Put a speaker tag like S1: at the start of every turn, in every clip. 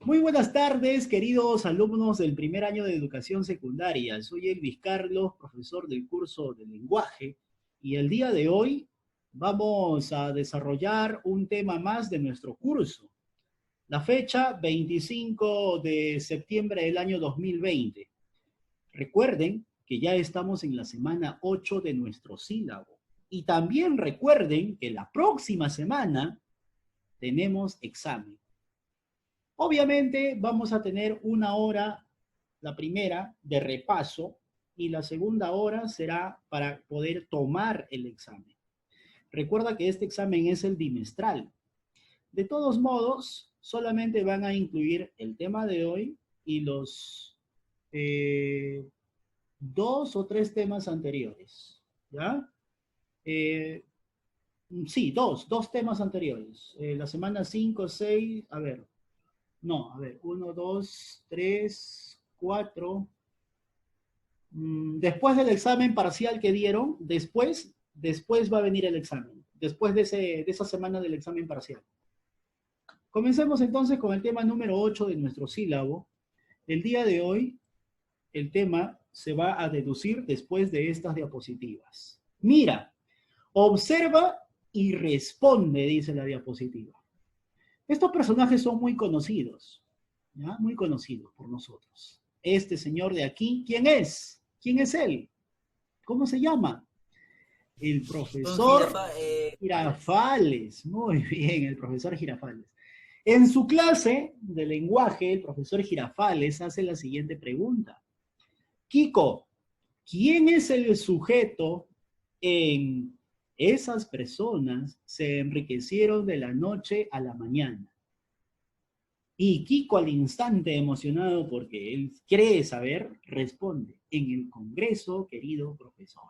S1: Muy buenas tardes, queridos alumnos del primer año de educación secundaria. Soy Elvis Carlos, profesor del curso de lenguaje, y el día de hoy vamos a desarrollar un tema más de nuestro curso. La fecha 25 de septiembre del año 2020. Recuerden que ya estamos en la semana 8 de nuestro sílabo. Y también recuerden que la próxima semana tenemos examen. Obviamente vamos a tener una hora, la primera, de repaso y la segunda hora será para poder tomar el examen. Recuerda que este examen es el bimestral. De todos modos, solamente van a incluir el tema de hoy y los dos o tres temas anteriores. ¿Ya? Eh, sí, dos temas anteriores. La semana 5, 6, a ver, no, a ver, 1, 2, 3, 4. Después del examen parcial que dieron, después va a venir el examen. Después de esa semana del examen parcial. Comencemos entonces con el tema número 8 de nuestro sílabo. El día de hoy, el tema se va a deducir después de estas diapositivas. Mira, observa y responde, dice la diapositiva. Estos personajes son muy conocidos, ¿ya? Muy conocidos por nosotros. Este señor de aquí, ¿quién es? ¿Quién es él? ¿Cómo se llama? El
S2: Don
S1: profesor Girafales. Muy bien, el profesor Girafales. En su clase de lenguaje, el profesor Girafales hace la siguiente pregunta. Kiko, ¿quién es el sujeto en esas personas se enriquecieron de la noche a la mañana? Y Kiko al instante emocionado porque él cree saber, responde, en el Congreso, querido profesor.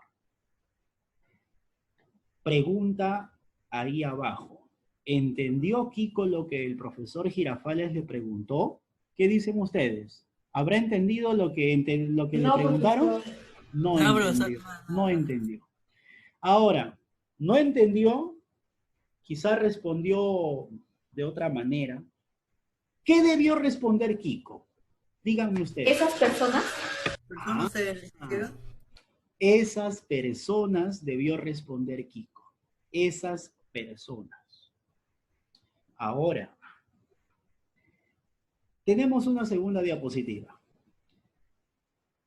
S1: Pregunta ahí abajo. ¿Entendió Kiko lo que el profesor Girafales le preguntó? ¿Qué dicen ustedes? ¿Habrá entendido lo que le
S3: No,
S1: preguntaron?
S3: profesor.
S1: No
S2: No, profesor,
S1: entendió, no entendió. Ahora, no entendió, quizá respondió de otra manera. ¿Qué debió responder Kiko? Díganme ustedes.
S3: Esas personas,
S1: Ah,
S2: personas se quedó.
S1: esas personas debió responder Kiko. Esas personas. Ahora, tenemos una segunda diapositiva.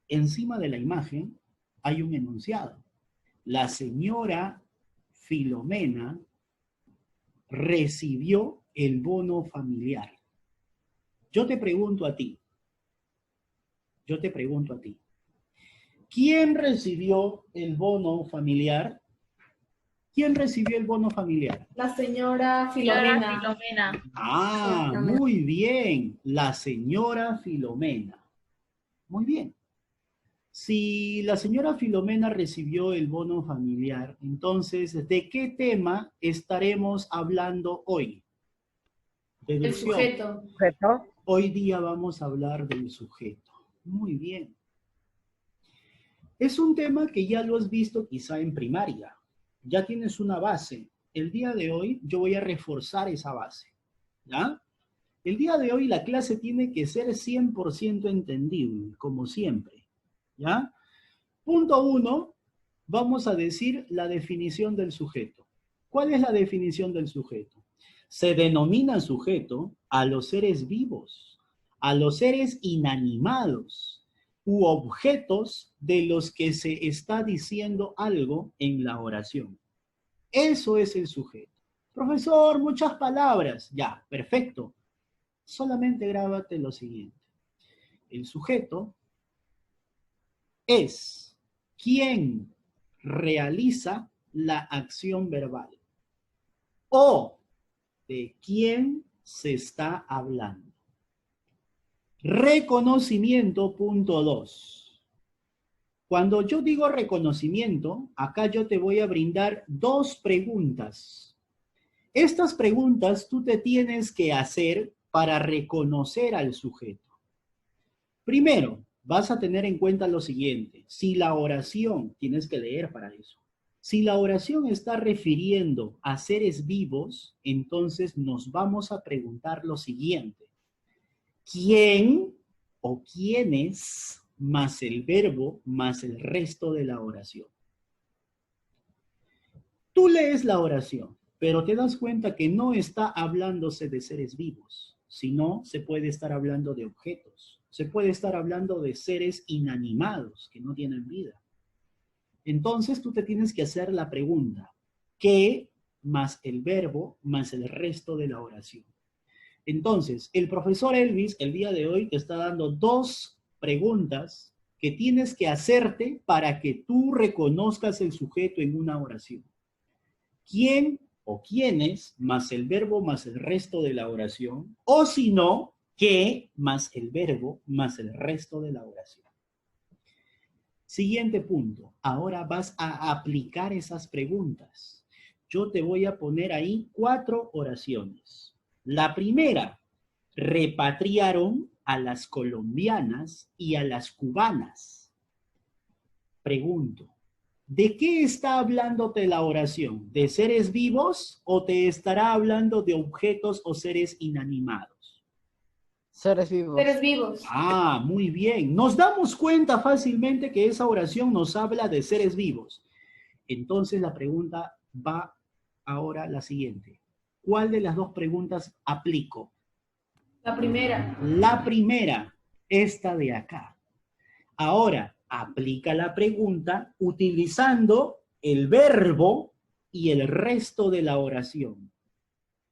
S1: Encima de la imagen hay un enunciado. La señora Filomena recibió el bono familiar. Yo te pregunto a ti, ¿quién recibió el bono familiar? ¿Quién recibió el bono familiar?
S3: la señora
S4: Señora
S3: Filomena.
S4: Filomena.
S1: Ah, muy bien, la señora Filomena. Muy bien. Si la señora Filomena recibió el bono familiar, entonces, ¿de qué tema estaremos hablando hoy?
S3: El
S1: Deducción.
S3: sujeto.
S1: Hoy día vamos a hablar del sujeto. Muy bien. Es un tema que ya lo has visto quizá en primaria. Ya tienes una base. El día de hoy yo voy a reforzar esa base. ¿Ya? El día de hoy la clase tiene que ser 100% entendible, como siempre. ¿Ya? Punto 1, vamos a decir la definición del sujeto. ¿Cuál es la definición del sujeto? Se denomina sujeto a los seres vivos, a los seres inanimados u objetos de los que se está diciendo algo en la oración. Eso es el sujeto. Profesor, muchas palabras. Ya, perfecto. Solamente grábate lo siguiente. El sujeto es quien realiza la acción verbal o de quién se está hablando. Reconocimiento, punto 2. Cuando yo digo reconocimiento, acá yo te voy a brindar dos preguntas. Estas preguntas tú te tienes que hacer para reconocer al sujeto. Primero, vas a tener en cuenta lo siguiente. Si la oración, tienes que leer para eso. Si la oración está refiriendo a seres vivos, entonces nos vamos a preguntar lo siguiente. ¿Quién o quiénes más el verbo más el resto de la oración? Tú lees la oración, pero te das cuenta que no está hablándose de seres vivos, sino se puede estar hablando de objetos, se puede estar hablando de seres inanimados que no tienen vida. Entonces tú te tienes que hacer la pregunta, ¿qué más el verbo más el resto de la oración? Entonces, el profesor Elvis el día de hoy te está dando dos preguntas que tienes que hacerte para que tú reconozcas el sujeto en una oración. ¿Quién o quiénes más el verbo más el resto de la oración? O si no, ¿qué más el verbo más el resto de la oración? Siguiente punto. Ahora vas a aplicar esas preguntas. Yo te voy a poner ahí 4 oraciones. La primera, repatriaron a las colombianas y a las cubanas. Pregunto, ¿de qué está hablándote la oración? ¿De seres vivos o te estará hablando de objetos o seres inanimados?
S2: Seres vivos.
S3: Seres vivos.
S1: Ah, muy bien. Nos damos cuenta fácilmente que esa oración nos habla de seres vivos. Entonces la pregunta va ahora la siguiente. ¿Cuál de las dos preguntas aplico?
S3: La primera.
S1: La primera, esta de acá. Ahora, aplica la pregunta utilizando el verbo y el resto de la oración.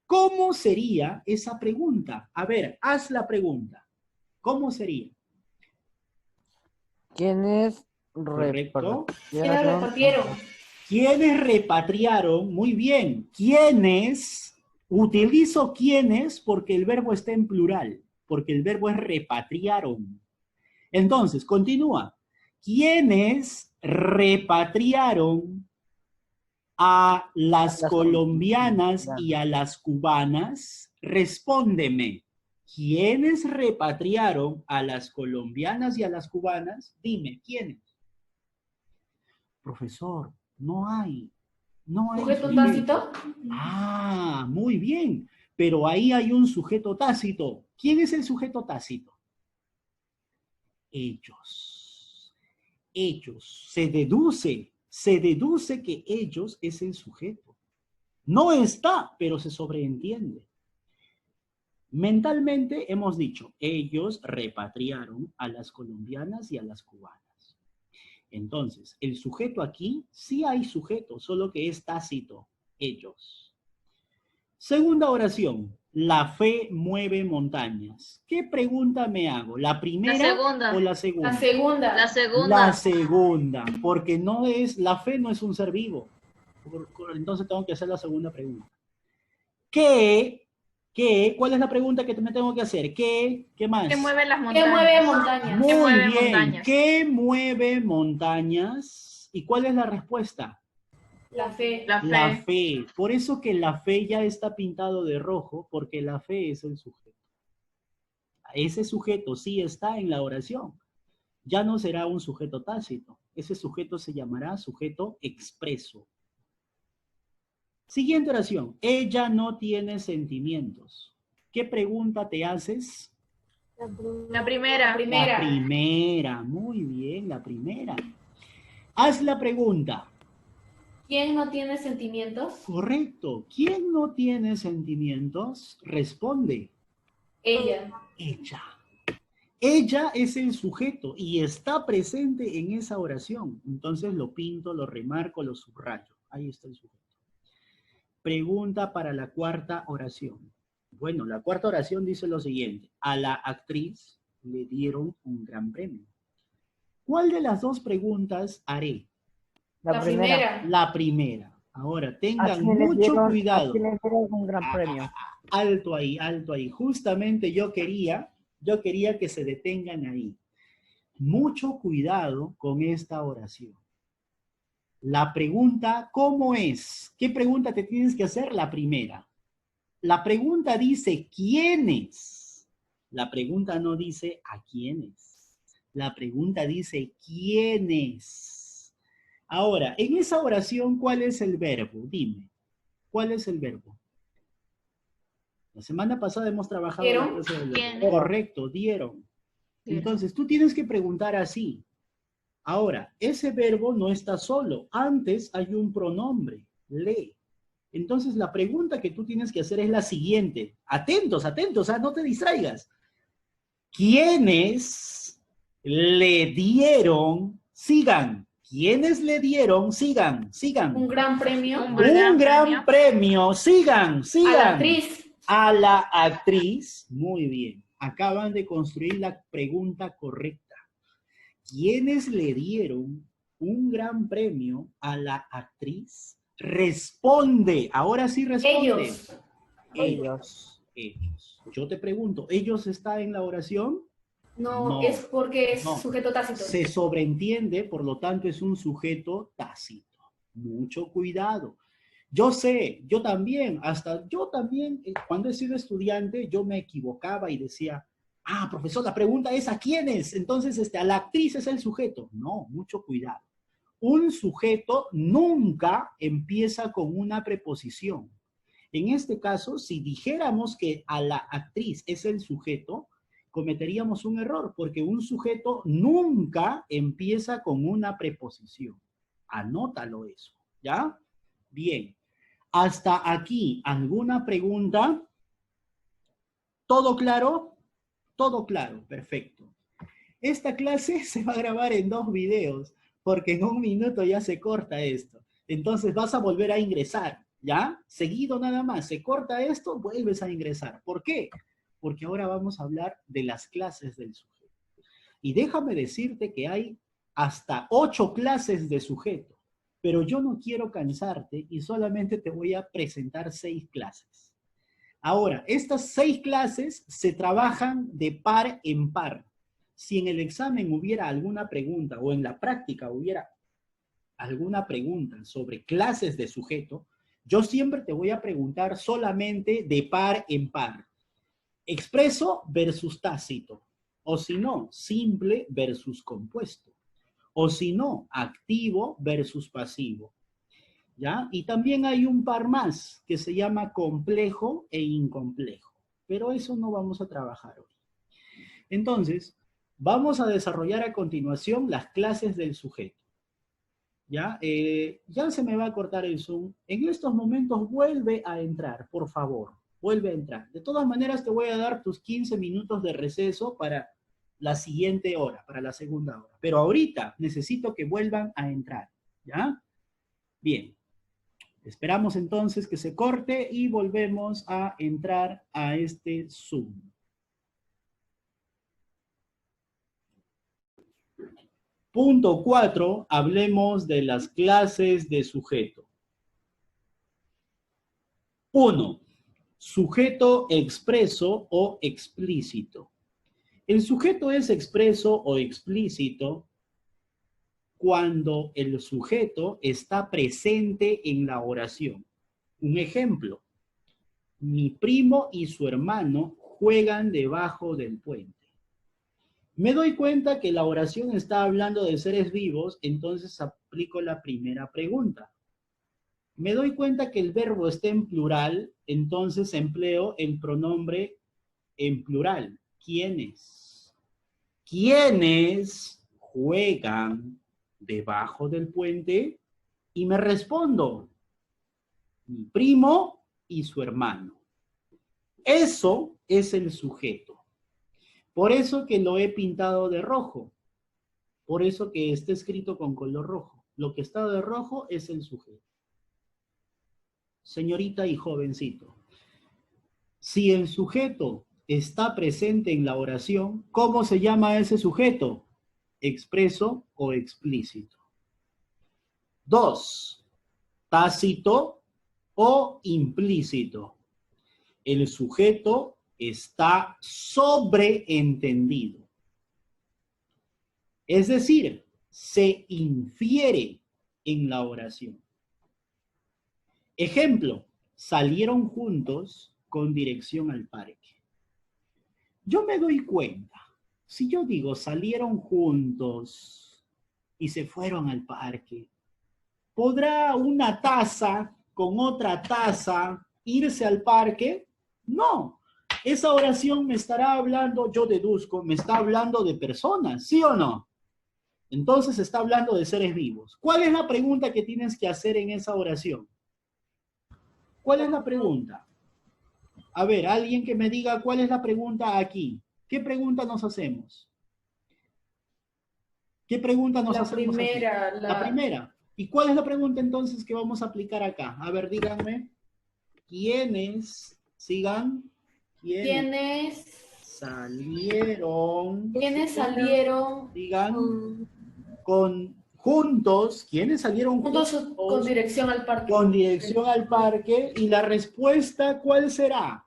S1: ¿Cómo sería esa pregunta? A ver, haz la pregunta. ¿Cómo sería?
S2: ¿Quiénes
S1: Correcto.
S3: ¿Quiénes repartieron?
S1: ¿Quiénes repatriaron? Muy bien. ¿Quiénes? Utilizo quiénes porque el verbo está en plural, porque el verbo es repatriaron. Entonces, continúa. ¿Quiénes repatriaron a las colombianas y a las cubanas? Respóndeme. ¿Quiénes repatriaron a las colombianas y a las cubanas? Dime, ¿quiénes? Profesor, no hay. No hay
S3: ¿Sujeto tácito?
S1: Ah, muy bien. Pero ahí hay un sujeto tácito. ¿Quién es el sujeto tácito? Ellos. Ellos. Se deduce que ellos es el sujeto. No está, pero se sobreentiende. Mentalmente hemos dicho, ellos repatriaron a las colombianas y a las cubanas. Entonces, el sujeto aquí, sí hay sujeto, solo que es tácito, ellos. Segunda oración, la fe mueve montañas. ¿Qué pregunta me hago? ¿La primera o la segunda?
S3: La segunda.
S4: La segunda.
S1: La segunda, porque no es, la fe no es un ser vivo. Entonces tengo que hacer la segunda pregunta. ¿Cuál es la pregunta que me tengo que hacer? ¿Qué más?
S4: ¿Qué mueve las montañas?
S3: ¿Qué mueve montañas?
S1: Muy
S4: ¿Qué mueve
S1: bien.
S4: montañas?
S1: ¿Qué mueve montañas? ¿Y cuál es la respuesta?
S3: La fe.
S4: La fe.
S1: La fe. Por eso que la fe ya está pintado de rojo, porque la fe es el sujeto. Ese sujeto sí está en la oración. Ya no será un sujeto tácito. Ese sujeto se llamará sujeto expreso. Siguiente oración. Ella no tiene sentimientos. ¿Qué pregunta te haces?
S4: La primera.
S3: La primera.
S1: La primera. Muy bien, la primera. Haz la pregunta.
S3: ¿Quién no tiene sentimientos?
S1: Correcto. ¿Quién no tiene sentimientos? Responde.
S3: Ella.
S1: Ella. Ella es el sujeto y está presente en esa oración. Entonces lo pinto, lo remarco, lo subrayo. Ahí está el sujeto. Pregunta para la cuarta oración. Bueno, la cuarta oración dice lo siguiente. A la actriz le dieron un gran premio. ¿Cuál de las dos preguntas haré?
S3: La primera.
S1: La primera. Ahora,
S2: ¿A
S1: tengan
S2: quién le
S1: mucho
S2: dieron-
S1: cuidado.
S2: ¿A quién le dieron un gran premio?
S1: Alto ahí, alto ahí. Justamente yo quería que se detengan ahí. Mucho cuidado con esta oración. La pregunta, ¿cómo es? ¿Qué pregunta te tienes que hacer? La primera. La pregunta dice, ¿quiénes? La pregunta no dice, ¿a quiénes? La pregunta dice, ¿quiénes? Ahora, en esa oración, ¿cuál es el verbo? Dime, ¿cuál es el verbo? La semana pasada hemos trabajado
S3: ¿Dieron?
S1: la clase del verbo.
S4: ¿Quiénes?
S1: Correcto, dieron. Entonces, tú tienes que preguntar así. Ahora, ese verbo no está solo. Antes hay un pronombre, le. Entonces, la pregunta que tú tienes que hacer es la siguiente. Atentos, atentos, no te distraigas. ¿Quiénes le dieron? Sigan. ¿Quiénes le dieron? Sigan, sigan.
S3: Un gran premio.
S4: Un
S1: Un gran premio. Sigan,
S3: A
S1: sigan.
S3: la actriz.
S1: A la actriz. Muy bien. Acaban de construir la pregunta correcta. ¿Quiénes le dieron un gran premio a la actriz? Responde. Ahora sí responde.
S2: Ellos.
S1: Ellos. Yo te pregunto, ¿ellos están en la oración?
S3: No,
S1: No.
S3: es porque es
S1: No.
S3: sujeto tácito.
S1: Se sobreentiende, por lo tanto es un sujeto tácito. Mucho cuidado. Yo sé, yo también, cuando he sido estudiante, yo me equivocaba y decía, profesor, la pregunta es ¿a quiénes? Entonces, a la actriz es el sujeto. No, mucho cuidado. Un sujeto nunca empieza con una preposición. En este caso, si dijéramos que a la actriz es el sujeto, cometeríamos un error, porque un sujeto nunca empieza con una preposición. Anótalo eso, ¿ya? Bien. Hasta aquí, ¿alguna pregunta? ¿Todo claro? Todo claro, perfecto. Esta clase se va a grabar en 2 videos, porque en 1 minuto ya se corta esto. Entonces vas a volver a ingresar, ¿ya? Seguido nada más, se corta esto, vuelves a ingresar. ¿Por qué? Porque ahora vamos a hablar de las clases del sujeto. Y déjame decirte que hay hasta 8 clases de sujeto, pero yo no quiero cansarte y solamente te voy a presentar 6 clases. Ahora, estas 6 clases se trabajan de par en par. Si en el examen hubiera alguna pregunta o en la práctica hubiera alguna pregunta sobre clases de sujeto, yo siempre te voy a preguntar solamente de par en par. Expreso versus tácito. O si no, simple versus compuesto. O si no, activo versus pasivo. ¿Ya? Y también hay un par más que se llama complejo e incomplejo. Pero eso no vamos a trabajar hoy. Entonces, vamos a desarrollar a continuación las clases del sujeto. ¿Ya? Ya se me va a cortar el Zoom. En estos momentos vuelve a entrar, por favor. Vuelve a entrar. De todas maneras, te voy a dar tus 15 minutos de receso para la siguiente hora, para la segunda hora. Pero ahorita necesito que vuelvan a entrar. ¿Ya? Bien. Esperamos entonces que se corte y volvemos a entrar a este Zoom. Punto 4, hablemos de las clases de sujeto. 1. Sujeto expreso o explícito. El sujeto es expreso o explícito cuando el sujeto está presente en la oración. Un ejemplo, mi primo y su hermano juegan debajo del puente. Me doy cuenta que la oración está hablando de seres vivos, entonces aplico la primera pregunta. Me doy cuenta que el verbo está en plural, entonces empleo el pronombre en plural. ¿Quiénes? ¿Quiénes juegan debajo del puente? Y me respondo, mi primo y su hermano. Eso es el sujeto. Por eso que lo he pintado de rojo. Por eso que está escrito con color rojo. Lo que está de rojo es el sujeto. Señorita y jovencito, si el sujeto está presente en la oración, ¿cómo se llama ese sujeto? ¿Expreso o explícito? 2. Tácito o implícito. El sujeto está sobreentendido. Es decir, se infiere en la oración. Ejemplo, salieron juntos con dirección al parque. Yo me doy cuenta, si yo digo salieron juntos y se fueron al parque, ¿podrá una taza con otra taza irse al parque? No. Esa oración me estará hablando, yo deduzco, me está hablando de personas, ¿sí o no? Entonces está hablando de seres vivos. ¿Cuál es la pregunta que tienes que hacer en esa oración? ¿Cuál es la pregunta? A ver, alguien que me diga cuál es la pregunta aquí. ¿Qué pregunta nos hacemos? ¿Qué pregunta nos hacemos aquí? La primera. ¿Y cuál es la pregunta entonces que vamos a aplicar acá? A ver, díganme. ¿Quiénes, sigan,
S3: ¿Quiénes
S1: salieron?
S3: salieron
S1: Digan, juntos, ¿quiénes salieron
S3: juntos
S1: juntos?
S3: con dirección al parque?
S1: Con dirección al parque. ¿Y la respuesta cuál será?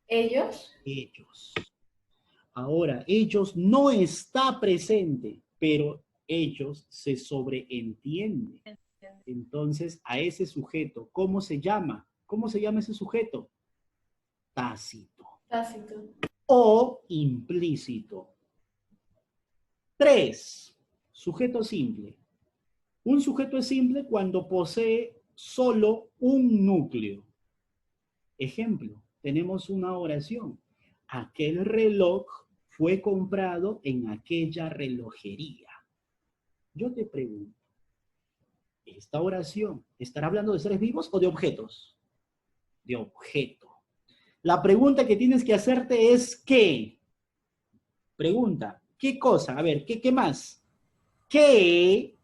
S3: ¿Ellos?
S1: Ellos. Ahora, ellos no está presente, pero ellos se sobreentiende. Entonces, a ese sujeto, ¿cómo se llama? ¿Cómo se llama ese sujeto? Tácito.
S3: Tácito.
S1: O implícito. 3. Sujeto simple. Un sujeto es simple cuando posee solo un núcleo. Ejemplo, tenemos una oración. Aquel reloj fue comprado en aquella relojería. Yo te pregunto, ¿esta oración estará hablando de seres vivos o de objetos? De objeto. La pregunta que tienes que hacerte es ¿qué? Pregunta, ¿qué cosa? A ver, ¿qué más? ¿Qué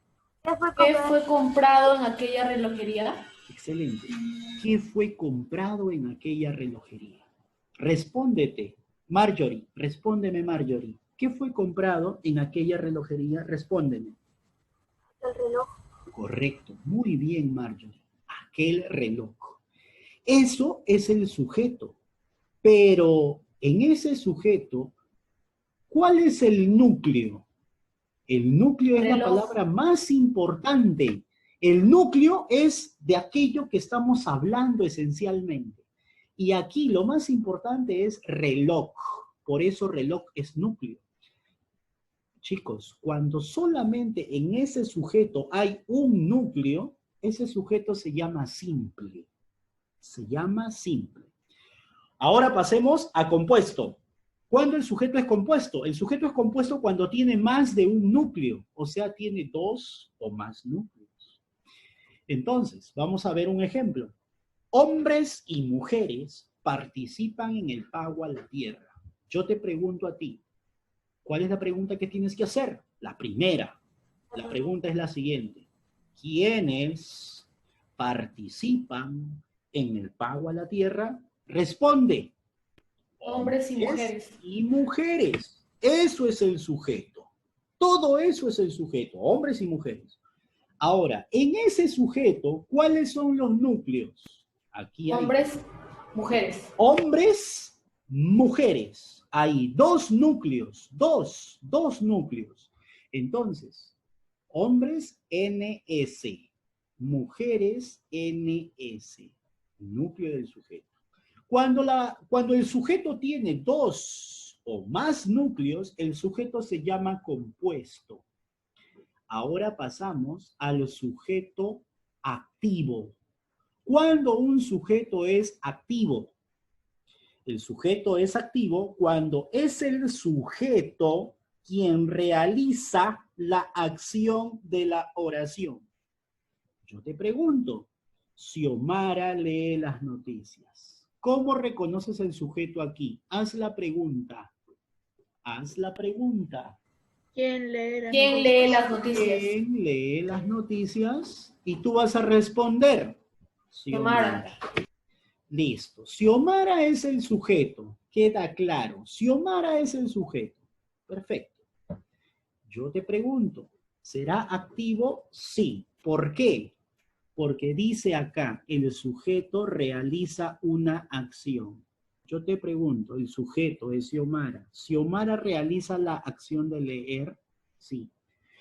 S3: fue comprado en aquella relojería?
S1: Excelente. ¿Qué fue comprado en aquella relojería? Respóndete, Marjorie. Respóndeme, Marjorie. ¿Qué fue comprado en aquella relojería? Respóndeme.
S5: El reloj.
S1: Correcto. Muy bien, Marjorie. Aquel reloj. Eso es el sujeto. Pero en ese sujeto, ¿cuál es el núcleo? El núcleo es la palabra más importante. El núcleo es de aquello que estamos hablando esencialmente. Y aquí lo más importante es reloj. Por eso reloj es núcleo. Chicos, cuando solamente en ese sujeto hay un núcleo, ese sujeto se llama simple. Se llama simple. Ahora pasemos a compuesto. ¿Cuándo el sujeto es compuesto? El sujeto es compuesto cuando tiene más de un núcleo, o sea, tiene 2 o más núcleos. Entonces, vamos a ver un ejemplo. Hombres y mujeres participan en el pago a la tierra. Yo te pregunto a ti, ¿cuál es la pregunta que tienes que hacer? La primera. La pregunta es la siguiente. ¿Quiénes participan en el pago a la tierra? Responde.
S3: Hombres y mujeres.
S1: Y mujeres. Eso es el sujeto. Todo eso es el sujeto, hombres y mujeres. Ahora, en ese sujeto, ¿cuáles son los núcleos? Aquí hay
S3: hombres, mujeres.
S1: Hombres, mujeres. Hay 2 núcleos, dos núcleos. Entonces, hombres NS, mujeres NS, núcleo del sujeto. Cuando el sujeto tiene 2 o más núcleos, el sujeto se llama compuesto. Ahora pasamos al sujeto activo. ¿Cuándo un sujeto es activo? El sujeto es activo cuando es el sujeto quien realiza la acción de la oración. Yo te pregunto, Xiomara lee las noticias. ¿Cómo reconoces el sujeto aquí? Haz la pregunta. Haz la pregunta.
S4: ¿Quién lee
S3: las noticias?
S1: ¿Quién lee las noticias? Y tú vas a responder.
S3: Xiomara.
S1: Listo. Xiomara es el sujeto. Queda claro. Xiomara es el sujeto. Perfecto. Yo te pregunto, ¿será activo? Sí. ¿Por qué? Porque dice acá, el sujeto realiza una acción. Yo te pregunto, el sujeto es Xiomara. ¿Xiomara realiza la acción de leer? Sí.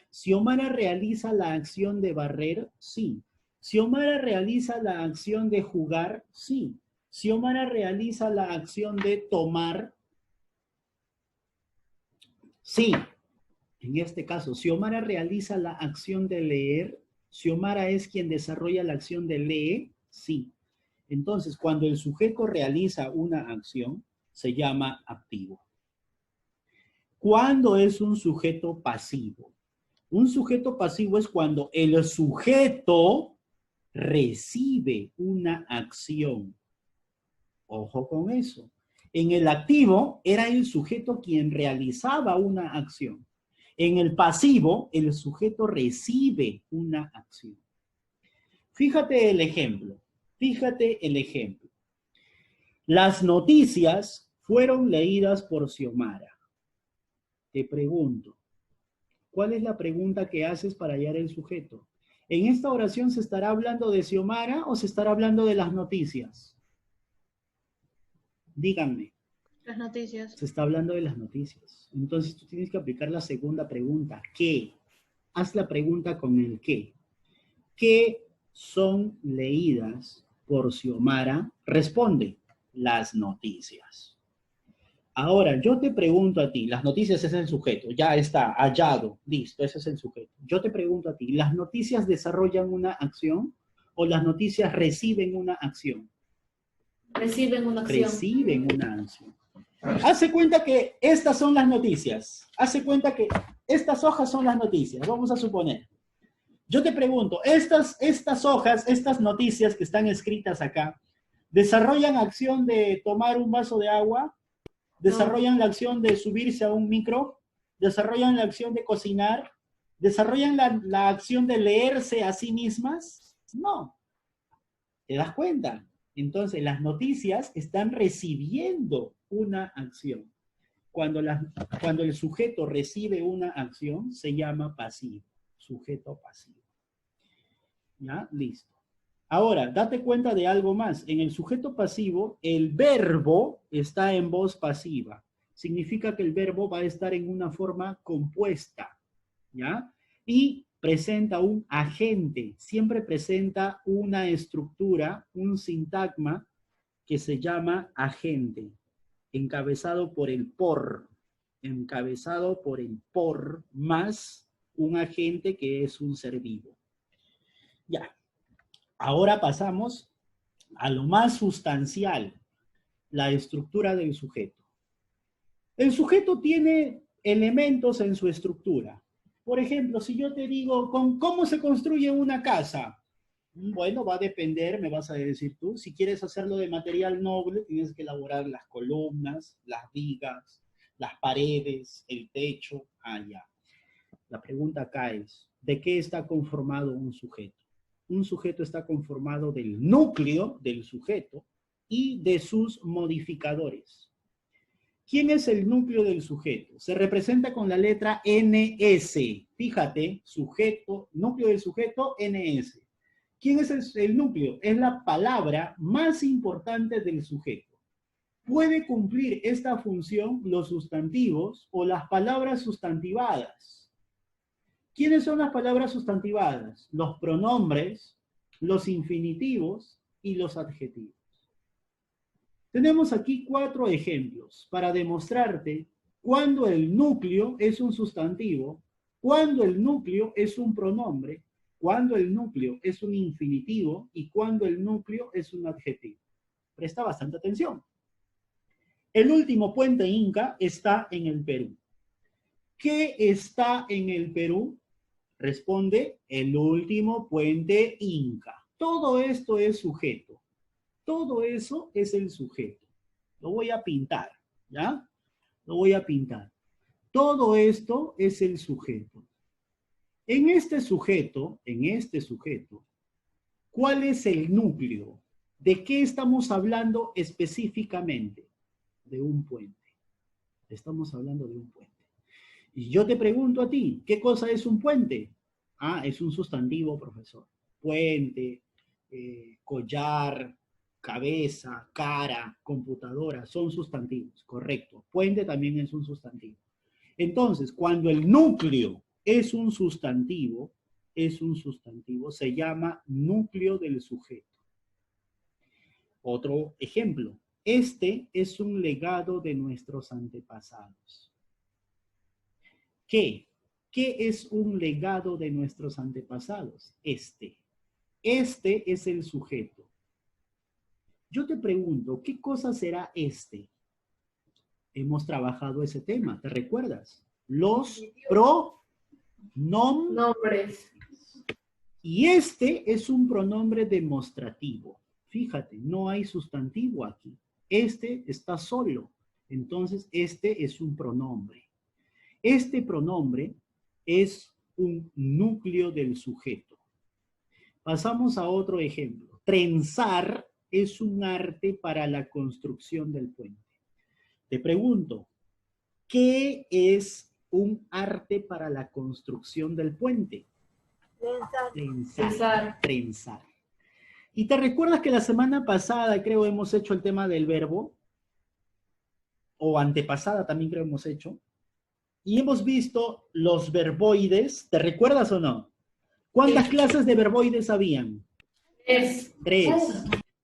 S1: ¿Xiomara realiza la acción de barrer? Sí. ¿Xiomara realiza la acción de jugar? Sí. ¿Xiomara realiza la acción de tomar? Sí. En este caso, ¿Xiomara realiza la acción de leer? ¿Xiomara es quien desarrolla la acción de leer? Sí. Entonces, cuando el sujeto realiza una acción, se llama activo. ¿Cuándo es un sujeto pasivo? Un sujeto pasivo es cuando el sujeto recibe una acción. Ojo con eso. En el activo era el sujeto quien realizaba una acción. En el pasivo, el sujeto recibe una acción. Fíjate el ejemplo. Fíjate el ejemplo. Las noticias fueron leídas por Xiomara. Te pregunto, ¿cuál es la pregunta que haces para hallar el sujeto? ¿En esta oración se estará hablando de Xiomara o se estará hablando de las noticias? Díganme.
S4: Las noticias.
S1: Se está hablando de las noticias. Entonces tú tienes que aplicar la segunda pregunta. ¿Qué? Haz la pregunta con el qué. ¿Qué son leídas por Xiomara? Responde, las noticias. Ahora, yo te pregunto a ti, las noticias es el sujeto, ya está, hallado, listo, ese es el sujeto. Yo te pregunto a ti, ¿las noticias desarrollan una acción o las noticias reciben una acción?
S3: Reciben una acción.
S1: Reciben una acción. Hace cuenta que estas son las noticias. Hace cuenta que estas hojas son las noticias, vamos a suponer. Yo te pregunto, estas hojas, estas noticias que están escritas acá, ¿desarrollan acción de tomar un vaso de agua? ¿Desarrollan la acción de subirse a un micro? ¿Desarrollan la acción de cocinar? ¿Desarrollan la acción de leerse a sí mismas? No. ¿Te das cuenta? Entonces, las noticias están recibiendo una acción. Cuando el sujeto recibe una acción, se llama pasivo. Sujeto pasivo. ¿Ya? Listo. Ahora, date cuenta de algo más. En el sujeto pasivo, el verbo está en voz pasiva. Significa que el verbo va a estar en una forma compuesta, ¿ya? Y presenta un agente. Siempre presenta una estructura, un sintagma que se llama agente, encabezado por el por. Encabezado por el por más un agente que es un ser vivo. Ya. Ahora pasamos a lo más sustancial, la estructura del sujeto. El sujeto tiene elementos en su estructura. Por ejemplo, si yo te digo, ¿cómo se construye una casa? Bueno, va a depender, me vas a decir tú. Si quieres hacerlo de material noble, tienes que elaborar las columnas, las vigas, las paredes, el techo. Ya. La pregunta acá es, ¿de qué está conformado un sujeto? Un sujeto está conformado del núcleo del sujeto y de sus modificadores. ¿Quién es el núcleo del sujeto? Se representa con la letra NS. Fíjate, sujeto, núcleo del sujeto, NS. ¿Quién es el núcleo? Es la palabra más importante del sujeto. Puede cumplir esta función los sustantivos o las palabras sustantivadas. ¿Quiénes son las palabras sustantivadas? Los pronombres, los infinitivos y los adjetivos. Tenemos aquí 4 ejemplos para demostrarte cuándo el núcleo es un sustantivo, cuándo el núcleo es un pronombre, cuándo el núcleo es un infinitivo y cuándo el núcleo es un adjetivo. Presta bastante atención. El último puente inca está en el Perú. ¿Qué está en el Perú? Responde, el último puente inca. Todo esto es sujeto. Todo eso es el sujeto. Lo voy a pintar, ¿ya? Lo voy a pintar. Todo esto es el sujeto. En este sujeto, ¿cuál es el núcleo? ¿De qué estamos hablando específicamente? De un puente. Estamos hablando de un puente. Y yo te pregunto a ti, ¿qué cosa es un puente? Es un sustantivo, profesor. Puente, collar, cabeza, cara, computadora, son sustantivos, correcto. Puente también es un sustantivo. Entonces, cuando el núcleo es un sustantivo, se llama núcleo del sujeto. Otro ejemplo, este es un legado de nuestros antepasados. ¿Qué? ¿Qué es un legado de nuestros antepasados? Este es el sujeto. Yo te pregunto, ¿qué cosa será este? Hemos trabajado ese tema, ¿te recuerdas? Los pronombres.
S3: Nombres.
S1: Y este es un pronombre demostrativo. Fíjate, no hay sustantivo aquí. Este está solo. Entonces, este es un pronombre. Este pronombre es un núcleo del sujeto. Pasamos a otro ejemplo. Trenzar es un arte para la construcción del puente. Te pregunto, ¿qué es un arte para la construcción del puente? Trenzar. ¿Y te recuerdas que la semana pasada creo hemos hecho el tema del verbo? O antepasada también creo hemos hecho. Y hemos visto los verboides. ¿Te recuerdas o no? ¿Cuántas clases de verboides habían?
S3: 3.
S1: 3.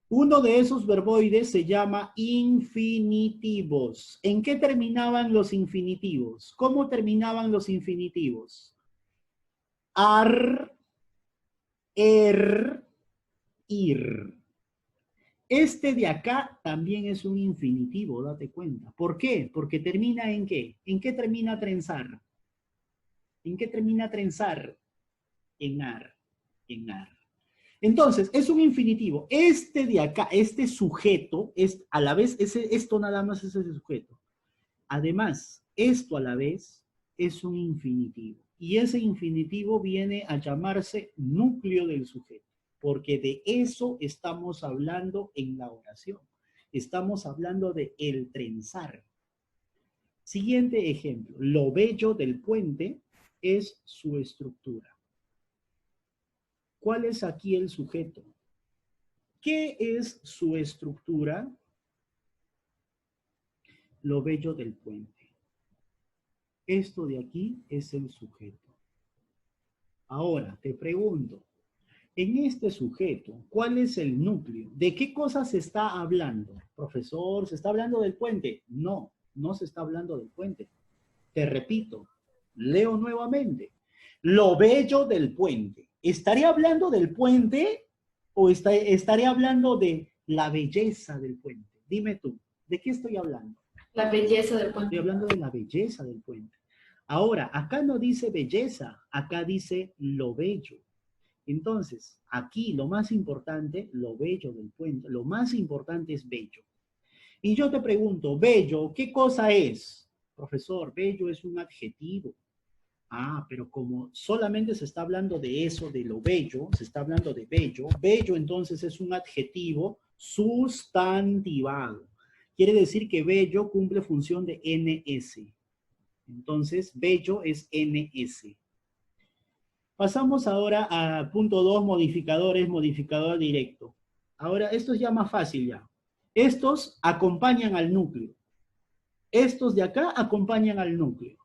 S1: Uno de esos verboides se llama infinitivos. ¿En qué terminaban los infinitivos? ¿Cómo terminaban los infinitivos? Ar, er, ir. Este de acá también es un infinitivo, date cuenta. ¿Por qué? Porque termina ¿en qué? ¿En qué termina trenzar? ¿En qué termina trenzar? En ar, en ar. Entonces, es un infinitivo. Este de acá, este sujeto, es a la vez, esto nada más es ese sujeto. Además, esto a la vez es un infinitivo. Y ese infinitivo viene a llamarse núcleo del sujeto. Porque de eso estamos hablando en la oración. Estamos hablando de el trenzar. Siguiente ejemplo. Lo bello del puente es su estructura. ¿Cuál es aquí el sujeto? ¿Qué es su estructura? Lo bello del puente. Esto de aquí es el sujeto. Ahora, te pregunto, en este sujeto, ¿cuál es el núcleo? ¿De qué cosa se está hablando? Profesor, ¿se está hablando del puente? No, no se está hablando del puente. Te repito, leo nuevamente. Lo bello del puente. ¿Estaré hablando del puente o estaré hablando de la belleza del puente? Dime tú, ¿de qué estoy hablando?
S3: La belleza del puente.
S1: Estoy hablando de la belleza del puente. Ahora, acá no dice belleza, acá dice lo bello. Entonces, aquí lo más importante, lo bello del puente, lo más importante es bello. Y yo te pregunto, bello, ¿qué cosa es? Profesor, bello es un adjetivo. Ah, pero como solamente se está hablando de eso, de lo bello, se está hablando de bello, bello entonces es un adjetivo sustantivado. Quiere decir que bello cumple función de NS. Entonces, bello es NS. Pasamos ahora a punto 2, modificadores, modificador directo. Ahora, esto es ya más fácil ya. Estos acompañan al núcleo. Estos de acá acompañan al núcleo.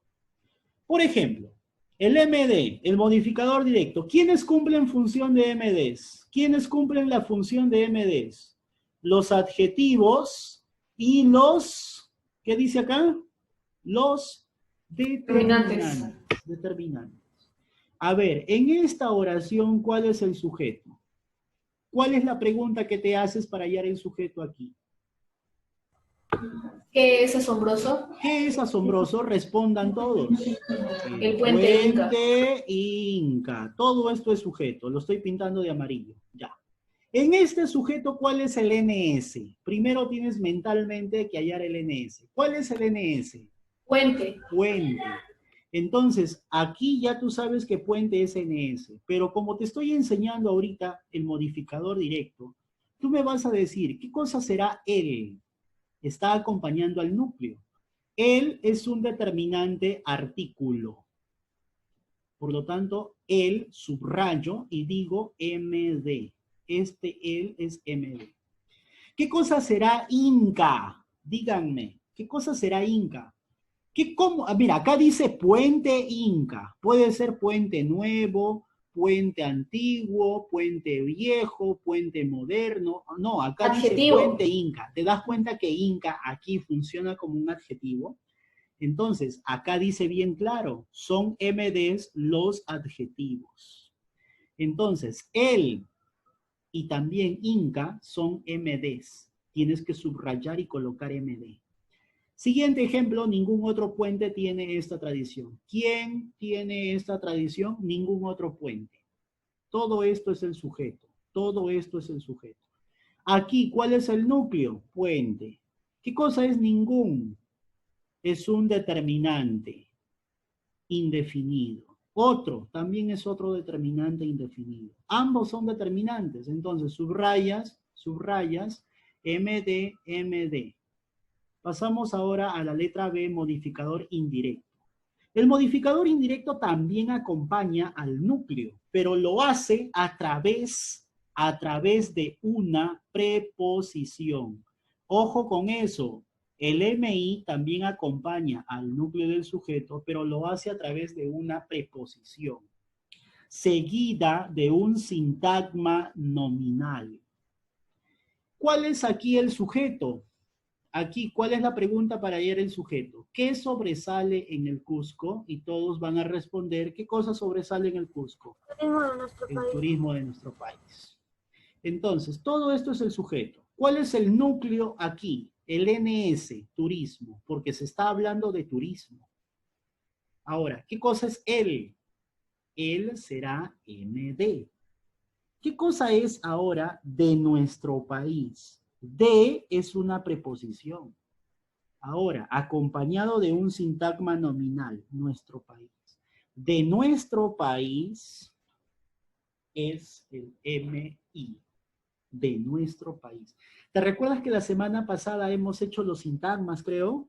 S1: Por ejemplo, el MD, el modificador directo. ¿Quiénes cumplen función de MDs? ¿Quiénes cumplen la función de MDs? Los adjetivos y los, ¿qué dice acá? Los determinantes. A ver, en esta oración, ¿cuál es el sujeto? ¿Cuál es la pregunta que te haces para hallar el sujeto aquí?
S3: ¿Qué es asombroso?
S1: ¿Qué es asombroso? Respondan todos.
S3: El puente Inca.
S1: Inca. Todo esto es sujeto. Lo estoy pintando de amarillo. Ya. En este sujeto, ¿cuál es el NS? Primero tienes mentalmente que hallar el NS. ¿Cuál es el NS?
S3: Puente.
S1: Puente. Entonces, aquí ya tú sabes que puente es NS, pero como te estoy enseñando ahorita el modificador directo, tú me vas a decir, ¿qué cosa será él? Está acompañando al núcleo. Él es un determinante artículo. Por lo tanto, él subrayo y digo MD. Este él es MD. ¿Qué cosa será Inca? Díganme, ¿qué cosa será Inca? Mira, acá dice puente Inca. Puede ser puente nuevo, puente antiguo, puente viejo, puente moderno. No, acá
S3: adjetivo.
S1: Dice puente Inca. ¿Te das cuenta que Inca aquí funciona como un adjetivo? Entonces, acá dice bien claro, son MDs los adjetivos. Entonces, él y también Inca son MDs. Tienes que subrayar y colocar MD. Siguiente ejemplo, ningún otro puente tiene esta tradición. ¿Quién tiene esta tradición? Ningún otro puente. Todo esto es el sujeto. Todo esto es el sujeto. Aquí, ¿cuál es el núcleo? Puente. ¿Qué cosa es ningún? Es un determinante indefinido. Otro, también es otro determinante indefinido. Ambos son determinantes. Entonces, subrayas, MD, MD. Pasamos ahora a la letra B, modificador indirecto. El modificador indirecto también acompaña al núcleo, pero lo hace a través de una preposición. Ojo con eso. El MI también acompaña al núcleo del sujeto, pero lo hace a través de una preposición, seguida de un sintagma nominal. ¿Cuál es aquí el sujeto? Aquí, ¿cuál es la pregunta para ayer el sujeto? ¿Qué sobresale en el Cusco? Y todos van a responder, ¿qué cosa sobresale en el Cusco?
S5: Turismo de nuestro
S1: El
S5: país.
S1: turismo de nuestro país. Entonces, todo esto es el sujeto. ¿Cuál es el núcleo aquí? El NS, turismo, porque se está hablando de turismo. Ahora, ¿qué cosa es él? Él será MD. ¿Qué cosa es ahora de nuestro país? De es una preposición. Ahora, acompañado de un sintagma nominal, nuestro país. De nuestro país es el MI. De nuestro país. ¿Te recuerdas que la semana pasada hemos hecho los sintagmas, creo?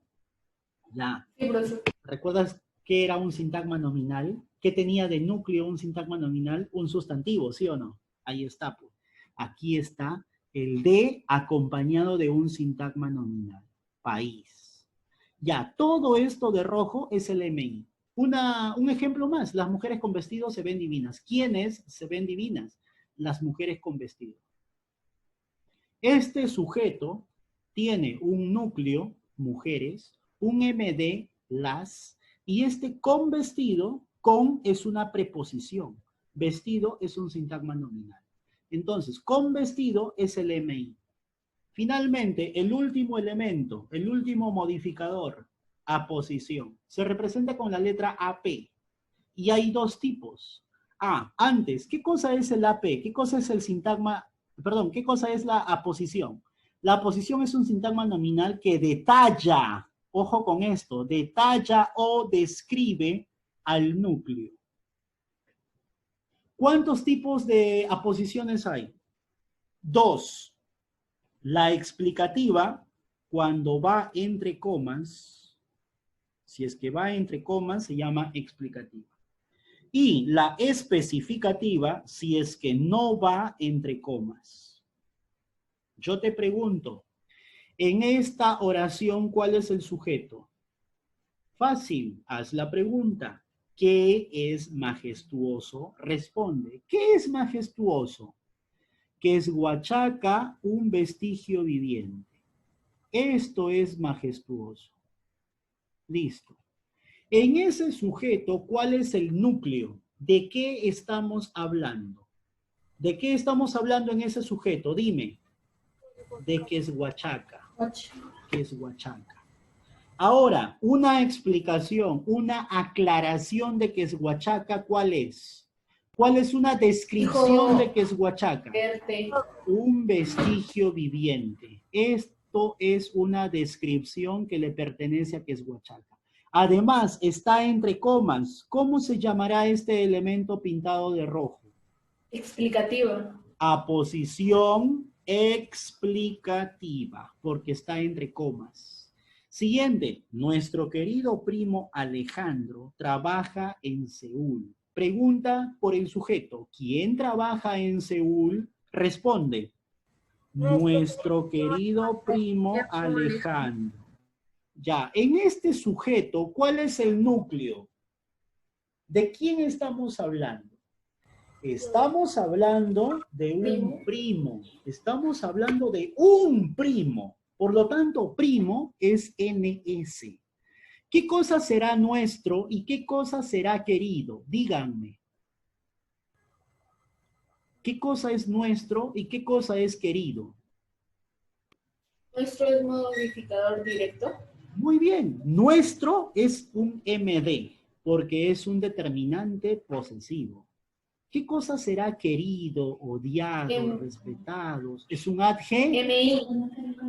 S1: Ya.
S3: Sí, profesor.
S1: ¿Recuerdas qué era un sintagma nominal? ¿Qué tenía de núcleo un sintagma nominal? Un sustantivo, ¿sí o no? Ahí está, pues. Aquí está el de acompañado de un sintagma nominal. País. Ya, todo esto de rojo es el MI. Un ejemplo más. Las mujeres con vestido se ven divinas. ¿Quiénes se ven divinas? Las mujeres con vestido. Este sujeto tiene un núcleo, mujeres, un MD, las, y este con vestido, con es una preposición. Vestido es un sintagma nominal. Entonces, con vestido es el MI. Finalmente, el último elemento, el último modificador, aposición, se representa con la letra AP. Y hay dos tipos. Antes, ¿qué cosa es el AP? ¿Qué cosa es el sintagma? Perdón, ¿qué cosa es la aposición? La aposición es un sintagma nominal que detalla, ojo con esto, detalla o describe al núcleo. ¿Cuántos tipos de aposiciones hay? Dos. La explicativa, cuando va entre comas, si es que va entre comas, se llama explicativa. Y la especificativa, si es que no va entre comas. Yo te pregunto, en esta oración, ¿cuál es el sujeto? Fácil, haz la pregunta. ¿Qué es majestuoso? Responde. ¿Qué es majestuoso? Que es Huachaca un vestigio viviente. Esto es majestuoso. Listo. En ese sujeto, ¿cuál es el núcleo? ¿De qué estamos hablando? ¿De qué estamos hablando en ese sujeto? Dime. De que es Huachaca. Que es Huachaca. Ahora, una explicación, una aclaración de que es Huachaca, ¿cuál es? ¿Cuál es una descripción de que es Huachaca?
S3: Verte.
S1: Un vestigio viviente. Esto es una descripción que le pertenece a que es Huachaca. Además, está entre comas. ¿Cómo se llamará este elemento pintado de rojo?
S3: Explicativa.
S1: Aposición explicativa, porque está entre comas. Siguiente, nuestro querido primo Alejandro trabaja en Seúl. Pregunta por el sujeto, ¿quién trabaja en Seúl? Responde, nuestro querido primo Alejandro. Ya, en este sujeto, ¿cuál es el núcleo? ¿De quién estamos hablando? Estamos hablando de un primo. Estamos hablando de un primo. Por lo tanto, primo es NS. ¿Qué cosa será nuestro y qué cosa será querido? Díganme. ¿Qué cosa es nuestro y qué cosa es querido?
S3: Nuestro es modificador directo.
S1: Muy bien. Nuestro es un MD, porque es un determinante posesivo. ¿Qué cosa será querido, odiado, respetado? ¿Es un adjetivo?
S3: MI.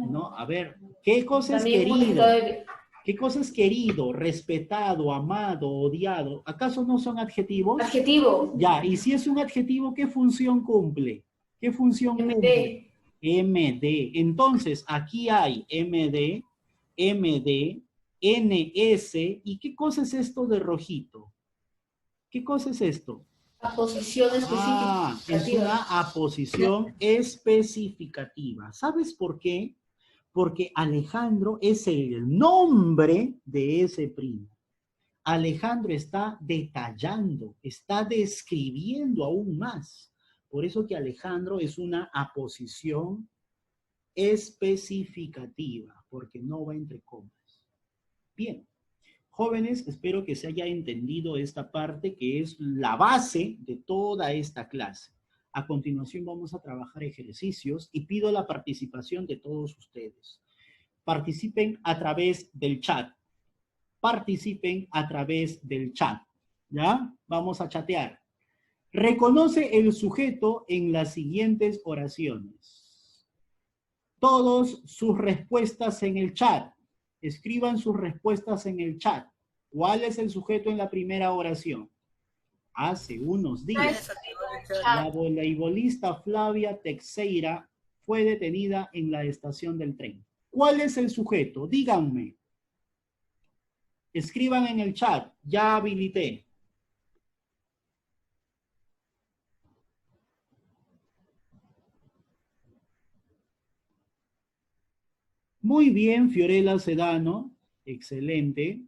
S1: No, a ver, ¿qué cosa es
S3: También
S1: querido?
S3: modificador.
S1: ¿Qué cosa es querido, respetado, amado, odiado? ¿Acaso no son adjetivos?
S3: Adjetivo.
S1: Ya, y si es un adjetivo, ¿qué función cumple? ¿Qué función cumple?
S3: MD.
S1: MD. Entonces, aquí hay MD, MD, NS, ¿y qué cosa es esto de rojito? ¿Qué cosa es esto?
S3: Aposición específica.
S1: Es una aposición especificativa. ¿Sabes por qué? Porque Alejandro es el nombre de ese primo. Alejandro está detallando, está describiendo aún más. Por eso que Alejandro es una aposición especificativa, porque no va entre comas. Bien, jóvenes, espero que se haya entendido esta parte que es la base de toda esta clase. A continuación vamos a trabajar ejercicios y pido la participación de todos ustedes. Participen a través del chat. Participen a través del chat. ¿Ya? Vamos a chatear. Reconoce el sujeto en las siguientes oraciones. Todos sus respuestas en el chat. Escriban sus respuestas en el chat. ¿Cuál es el sujeto en la primera oración? Hace unos días, la voleibolista Flavia Teixeira fue detenida en la estación del tren. ¿Cuál es el sujeto? Díganme. Escriban en el chat. Ya habilité. Muy bien, Fiorella Sedano. Excelente.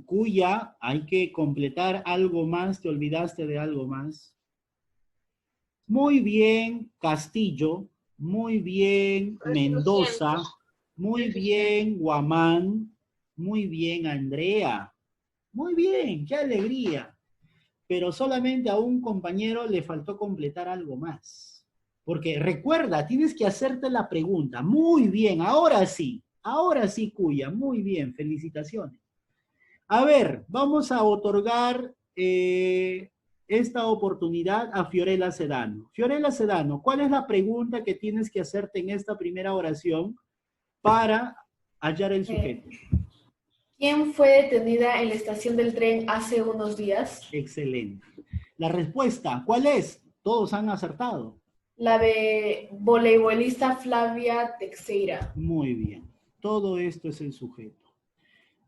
S1: Cuya, hay que completar algo más. ¿Te olvidaste de algo más? Muy bien, Castillo. Muy bien, Mendoza. Muy bien, Guamán. Muy bien, Andrea. Muy bien, qué alegría. Pero solamente a un compañero le faltó completar algo más. Porque recuerda, tienes que hacerte la pregunta. Muy bien, ahora sí, Cuya, muy bien, felicitaciones. A ver, vamos a otorgar esta oportunidad a Fiorella Sedano. Fiorella Sedano, ¿cuál es la pregunta que tienes que hacerte en esta primera oración para hallar el sujeto?
S3: ¿Quién fue detenida en la estación del tren hace unos días?
S1: Excelente. La respuesta, ¿cuál es? Todos han acertado.
S3: La de voleibolista Flavia Teixeira.
S1: Muy bien. Todo esto es el sujeto.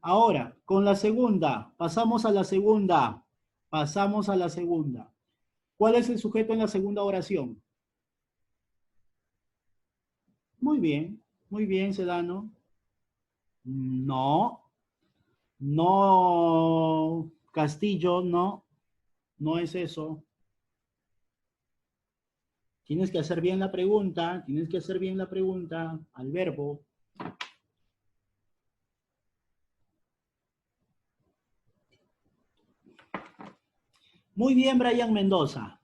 S1: Ahora, con la segunda, pasamos a la segunda. Pasamos a la segunda. ¿Cuál es el sujeto en la segunda oración? muy bien, Sedano. No, no, Castillo, no, no es eso. Tienes que hacer bien la pregunta, al verbo. Muy bien, Brian Mendoza.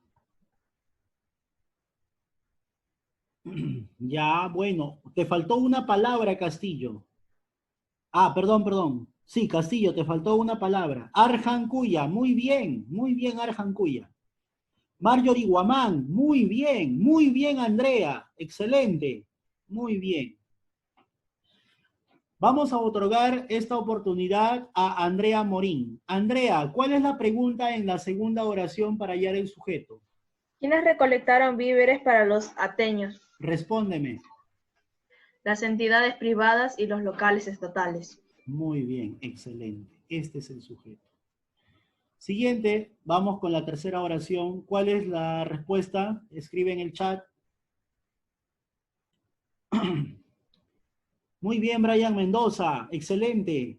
S1: Ya, bueno, te faltó una palabra, Castillo. Ah, perdón. Sí, Castillo, te faltó una palabra. Arjancuya, muy bien, Arjancuya. Marjorie Guamán, muy bien, Andrea, excelente, muy bien. Vamos a otorgar esta oportunidad a Andrea Morín. Andrea, ¿cuál es la pregunta en la segunda oración para hallar el sujeto?
S4: ¿Quiénes recolectaron víveres para los ateños?
S1: Respóndeme.
S4: Las entidades privadas y los locales estatales.
S1: Muy bien, excelente. Este es el sujeto. Siguiente, vamos con la tercera oración. ¿Cuál es la respuesta? Escribe en el chat. Muy bien, Brian Mendoza. Excelente.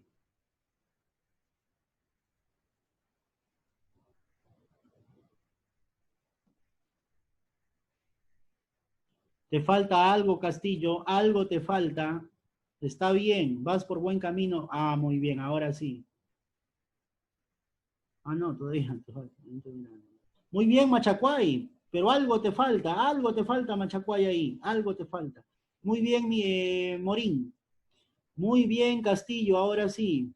S1: Te falta algo, Castillo. Algo te falta. Está bien. Vas por buen camino. Ah, muy bien. Ahora sí. Ah, no, todavía te falta. Muy bien, Machacuay. Pero algo te falta, Machacuay ahí. Algo te falta. Muy bien, Morín. Muy bien, Castillo, ahora sí.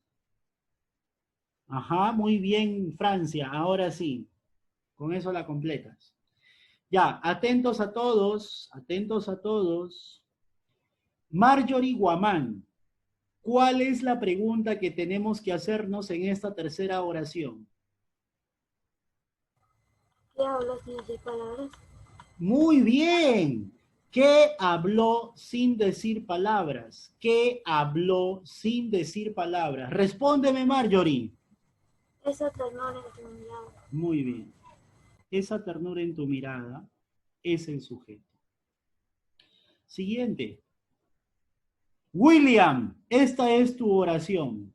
S1: Ajá, muy bien, Francia, ahora sí. Con eso la completas. Ya, atentos a todos, atentos a todos. Marjorie Guamán, ¿cuál es la pregunta que tenemos que hacernos en esta tercera oración?
S5: ¿Qué habla sin decir palabras?
S1: Muy bien. ¿Qué habló sin decir palabras? ¿Qué habló sin decir palabras? Respóndeme, Marjorie.
S5: Esa ternura en tu mirada.
S1: Muy bien. Esa ternura en tu mirada es el sujeto. Siguiente. William, esta es tu oración.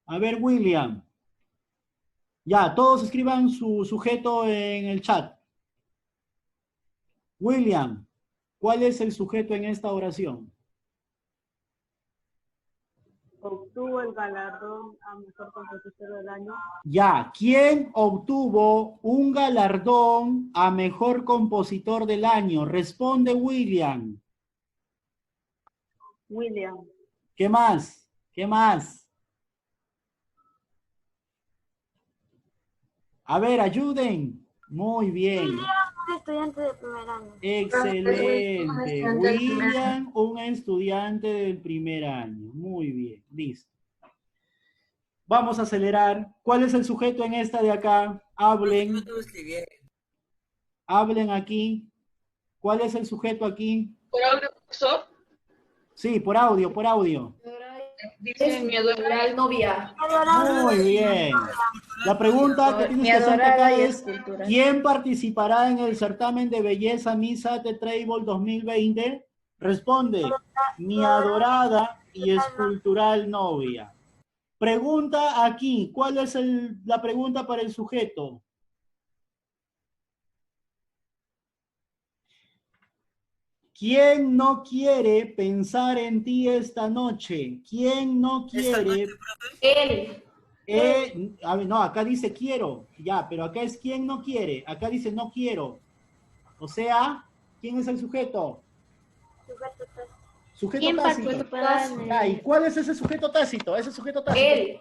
S1: A ver, William. Ya, todos escriban su sujeto en el chat. William, ¿cuál es el sujeto en esta oración?
S6: Obtuvo el galardón a mejor compositor del año.
S1: Ya, ¿quién obtuvo un galardón a mejor compositor del año? Responde William.
S6: William.
S1: ¿Qué más? ¿Qué más? A ver, ayuden. Muy bien.
S5: Un estudiante de primer año.
S1: Excelente. William, un estudiante del primer año. Muy bien, listo. Vamos a acelerar. ¿Cuál es el sujeto en esta de acá? Hablen. Hablen aquí. ¿Cuál es el sujeto aquí?
S7: ¿Por audio, profesor?
S1: Sí, por audio, por audio.
S3: Dice mi adorada novia.
S1: Muy bien. La pregunta que tienes que hacerte acá es, ¿quién participará en el certamen de belleza Miss Ate Treble 2020? Responde, mi adorada y escultural novia. Pregunta aquí, ¿cuál es la pregunta para el sujeto? ¿Quién no quiere pensar en ti esta noche? ¿Quién no quiere?
S3: Él.
S1: A ver, no, acá dice quiero, ya, pero acá es quién no quiere, acá dice no quiero. O sea, ¿quién es el sujeto? Sujeto tácito. Ya, ¿y cuál es ese sujeto tácito? Ese sujeto tácito.
S3: Él.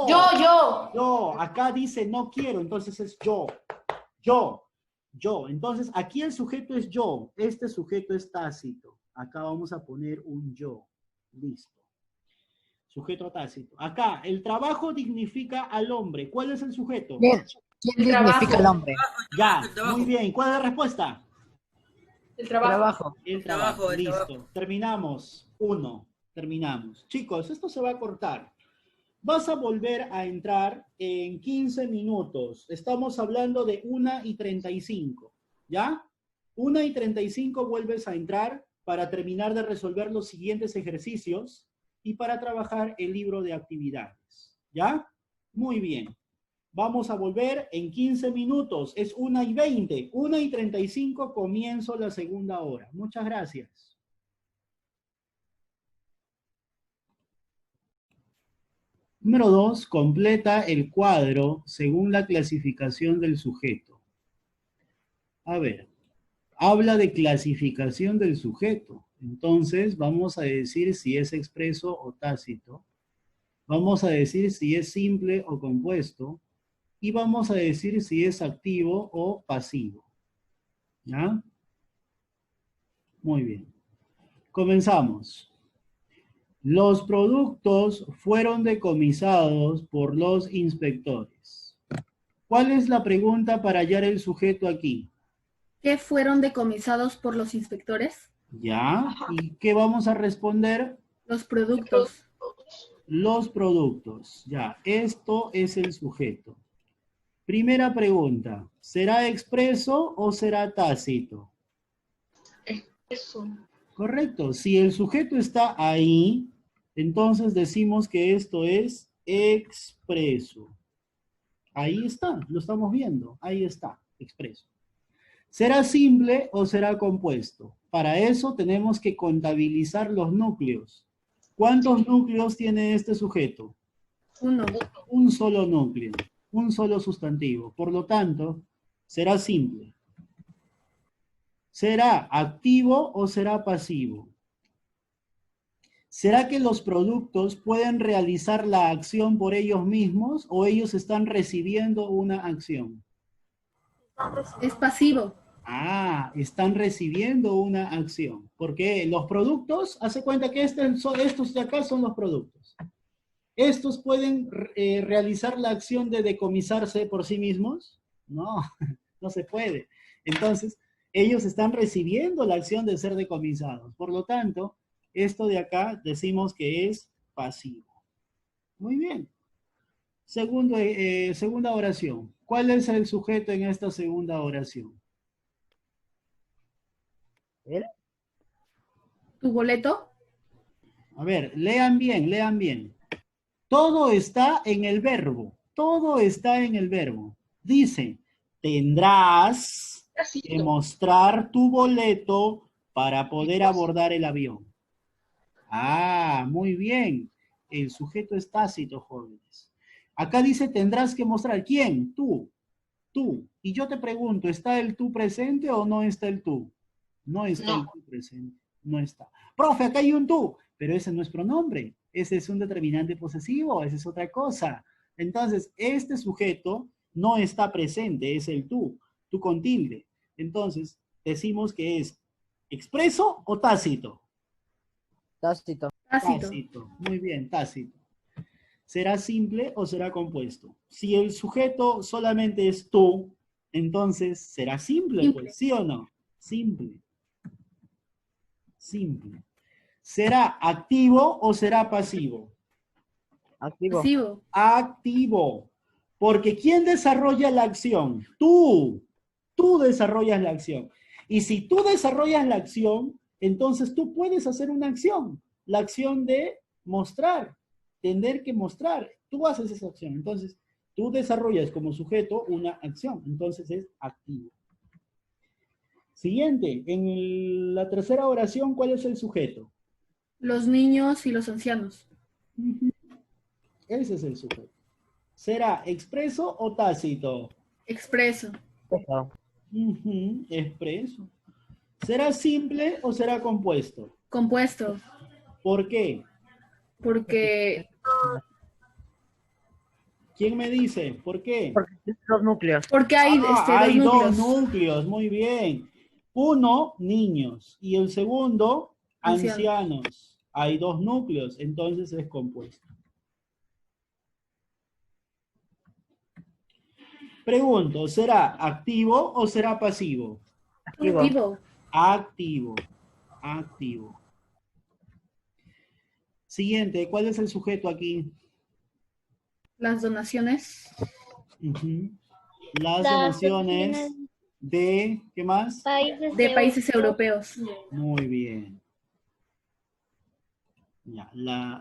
S1: Yo.
S3: Yo.
S1: Acá dice no quiero, entonces es yo. Yo. Entonces, aquí el sujeto es yo. Este sujeto es tácito. Acá vamos a poner un yo. Listo. Sujeto tácito. Acá, el trabajo dignifica al hombre. ¿Cuál es el sujeto?
S2: Bien. ¿Quién dignifica al hombre?
S1: Ya, muy bien. ¿Cuál es la respuesta?
S3: El trabajo.
S1: El trabajo. Listo. Terminamos. 1. Terminamos. Chicos, esto se va a cortar. Vas a volver a entrar en 15 minutos. Estamos hablando de 1:35. ¿Ya? 1:35 vuelves a entrar para terminar de resolver los siguientes ejercicios y para trabajar el libro de actividades. ¿Ya? Muy bien. Vamos a volver en 15 minutos. Es 1:20. 1:35 comienzo la segunda hora. Muchas gracias. Número 2, completa el cuadro según la clasificación del sujeto. A ver, habla de clasificación del sujeto. Entonces, vamos a decir si es expreso o tácito. Vamos a decir si es simple o compuesto. Y vamos a decir si es activo o pasivo. ¿Ya? Muy bien. Comenzamos. Los productos fueron decomisados por los inspectores. ¿Cuál es la pregunta para hallar el sujeto aquí?
S8: ¿Qué fueron decomisados por los inspectores?
S1: ¿Ya? ¿Y qué vamos a responder?
S8: Los productos.
S1: Los productos. Ya, esto es el sujeto. Primera pregunta. ¿Será expreso o será tácito?
S7: Eso.
S1: Correcto. Si el sujeto está ahí, entonces decimos que esto es expreso. Ahí está, lo estamos viendo. Ahí está, expreso. ¿Será simple o será compuesto? Para eso tenemos que contabilizar los núcleos. ¿Cuántos núcleos tiene este sujeto?
S8: Uno.
S1: Un solo núcleo, un solo sustantivo. Por lo tanto, será simple. ¿Será activo o será pasivo? ¿Será que los productos pueden realizar la acción por ellos mismos o ellos están recibiendo una acción?
S8: Es pasivo.
S1: Ah, están recibiendo una acción. Porque los productos, hace cuenta que estos de acá son los productos. ¿Estos pueden realizar la acción de decomisarse por sí mismos? No, no se puede. Entonces, ellos están recibiendo la acción de ser decomisados. Por lo tanto, esto de acá decimos que es pasivo. Muy bien. Segunda oración. ¿Cuál es el sujeto en esta segunda oración?
S8: ¿Tu boleto?
S1: A ver, lean bien, lean bien. Todo está en el verbo. Todo está en el verbo. Dice, tendrás que mostrar tu boleto para poder abordar el avión. Ah, muy bien. El sujeto es tácito, jóvenes. Acá dice, tendrás que mostrar. ¿Quién? Tú. Tú. Y yo te pregunto, ¿está el tú presente o no está el tú? No está el tú presente. No está. Profe, acá hay un tú, pero ese no es pronombre. Ese es un determinante posesivo, esa es otra cosa. Entonces, este sujeto no está presente, es el tú con tilde. Entonces, decimos que es expreso o tácito.
S2: Tácito.
S1: Tácito. Muy bien, tácito. ¿Será simple o será compuesto? Si el sujeto solamente es tú, entonces será simple, pues, ¿sí o no? Simple. Simple. ¿Será activo o será pasivo?
S2: Activo.
S8: Pasivo.
S1: Activo. Porque ¿quién desarrolla la acción? Tú. Tú desarrollas la acción. Y si tú desarrollas la acción, entonces tú puedes hacer una acción. La acción de mostrar. Tener que mostrar. Tú haces esa acción. Entonces, tú desarrollas como sujeto una acción. Entonces es activo. Siguiente. En la tercera oración, ¿cuál es el sujeto?
S8: Los niños y los ancianos.
S1: Ese es el sujeto. ¿Será expreso o tácito?
S8: Expreso.
S1: Expreso. ¿Será simple o será compuesto?
S8: Compuesto.
S1: ¿Por qué?
S8: Porque
S1: ¿Quién me dice? ¿Por qué?
S2: Porque tiene dos núcleos.
S8: Porque hay,
S1: hay
S8: dos
S1: dos
S8: núcleos.
S1: núcleos, muy bien. Uno, niños, y el segundo, ancianos. Hay dos núcleos, entonces es compuesto. Pregunto, ¿será activo o será pasivo?
S8: Activo.
S1: Activo. Activo. Siguiente, ¿cuál es el sujeto aquí?
S8: Las donaciones.
S1: Las donaciones de, ¿qué más?
S8: De países europeos.
S1: Muy bien. Ya,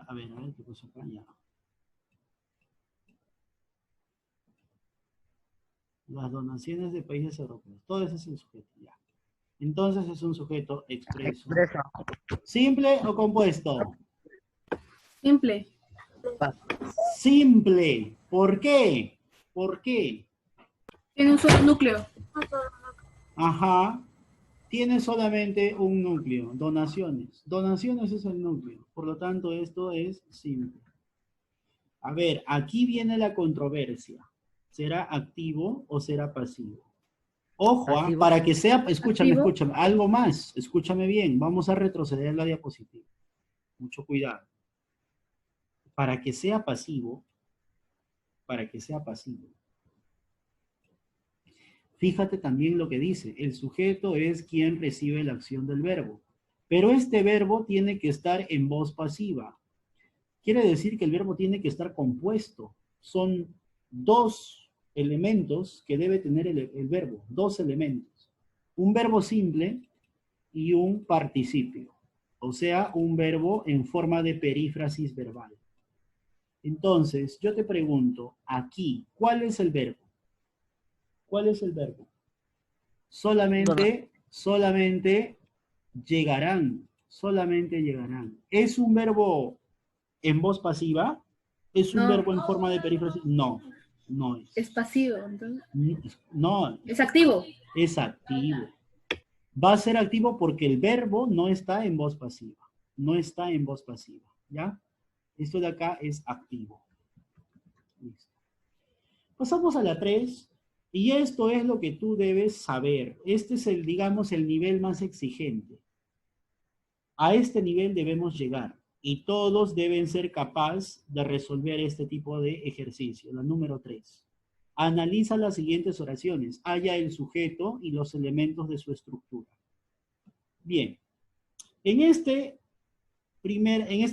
S1: a ver, ¿qué pasó acá? Ya. Las donaciones de países europeos. Todo eso es el sujeto, ya. Entonces es un sujeto expreso. ¿Simple o compuesto?
S8: Simple.
S1: Simple. ¿Por qué? ¿Por qué?
S8: Tiene un solo núcleo.
S1: Ajá. Tiene solamente un núcleo. Donaciones. Donaciones es el núcleo. Por lo tanto, esto es simple. A ver, aquí viene la controversia. ¿Será activo o será pasivo? Ojo, para que sea, escúchame,
S8: ¿Activo?
S1: escúchame, algo más, escúchame bien, vamos a retroceder la diapositiva. Mucho cuidado. Para que sea pasivo, fíjate también lo que dice, el sujeto es quien recibe la acción del verbo, pero este verbo tiene que estar en voz pasiva. Quiere decir que el verbo tiene que estar compuesto. Son dos elementos que debe tener el verbo, dos elementos. Un verbo simple y un participio, o sea, un verbo en forma de perífrasis verbal. Entonces, yo te pregunto, aquí, ¿cuál es el verbo? ¿Cuál es el verbo? Solamente llegarán, solamente llegarán. ¿Es un verbo en voz pasiva? ¿Es un
S8: No.
S1: verbo en forma de perífrasis? No, no es.
S8: Es pasivo. Entonces.
S1: No,
S8: Es activo.
S1: es activo. Va a ser activo porque el verbo no está en voz pasiva. No está en voz pasiva, ¿ya? Esto de acá es activo. Listo. Pasamos a la 3. Y esto es lo que tú debes saber. Este es el, digamos, el nivel más exigente. A este nivel debemos llegar. Y todos deben ser capaces de resolver este tipo de ejercicio. La número 3. Analiza las siguientes oraciones. Halla el sujeto y los elementos de su estructura. Bien. En esta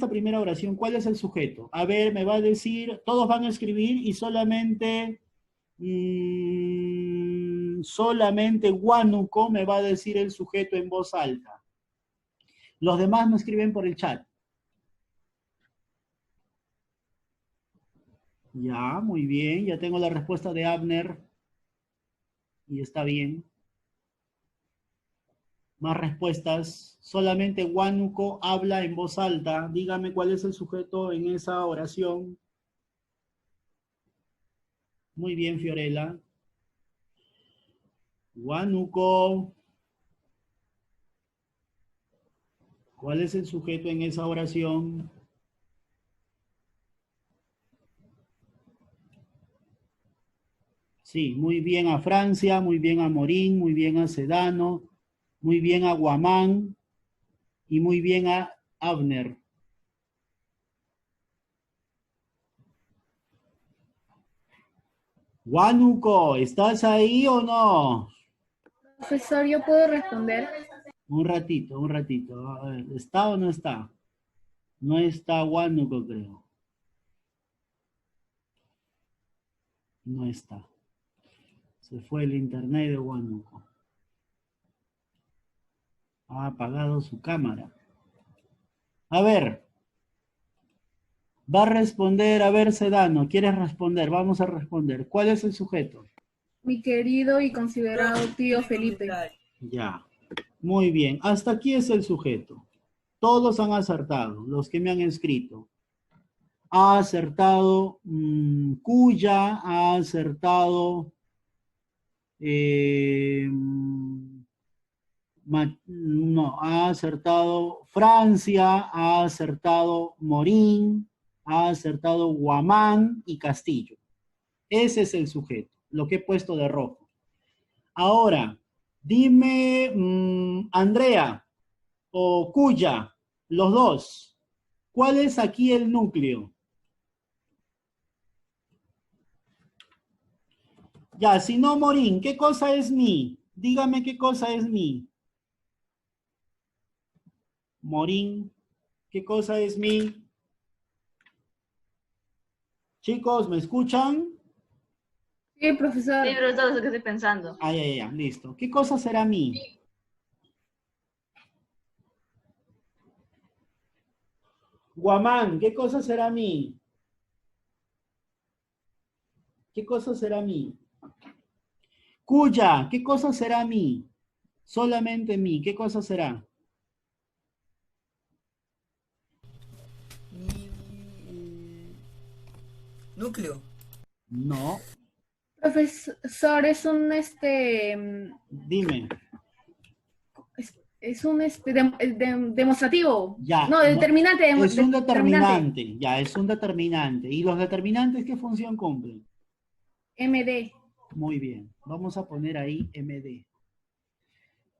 S1: primera oración, ¿cuál es el sujeto? A ver, me va a decir, todos van a escribir y solamente Huánuco me va a decir el sujeto en voz alta. Los demás me escriben por el chat. Ya, muy bien. Ya tengo la respuesta de Abner. Y está bien. Más respuestas. Solamente Huánuco habla en voz alta. Dígame cuál es el sujeto en esa oración. Muy bien, Fiorella. Huánuco. ¿Cuál es el sujeto en esa oración? Sí, muy bien a Francia, muy bien a Morín, muy bien a Sedano, muy bien a Guamán y muy bien a Abner. Huánuco, ¿estás ahí o no?
S8: Profesor, ¿yo puedo responder?
S1: Un ratito, un ratito. A ver, ¿está o no está? No está Huánuco, creo. No está. Se fue el internet de Huánuco. Ha apagado su cámara. A ver. Va a responder, a ver, Sedano, ¿quieres responder? Vamos a responder. ¿Cuál es el sujeto?
S8: Mi querido y considerado tío Felipe.
S1: Ya. Muy bien. Hasta aquí es el sujeto. Todos han acertado, los que me han escrito. Ha acertado Cuya, ha acertado ha acertado Francia, ha acertado Morín, ha acertado Guamán y Castillo. Ese es el sujeto, lo que he puesto de rojo. Ahora, dime, Andrea o Cuya, los dos, ¿cuál es aquí el núcleo? Ya, si no, Morín, ¿qué cosa es mi? Dígame qué cosa es mi. Morín, ¿qué cosa es mi? Chicos, ¿me escuchan?
S8: Sí, profesor.
S4: Sí, pero todo eso que estoy pensando.
S1: Ya, listo. ¿Qué cosa será mi? Guamán, ¿qué cosa será mi? ¿Qué cosa será mi? Cuya, ¿qué cosa será mi? Solamente mi, ¿qué cosa será?
S9: Núcleo.
S1: No.
S8: Profesor, es un
S1: Dime.
S8: es un demostrativo.
S1: Ya.
S8: No, determinante.
S1: Es un determinante. Ya, es un determinante. ¿Y los determinantes qué función cumplen?
S8: MD.
S1: Muy bien. Vamos a poner ahí MD.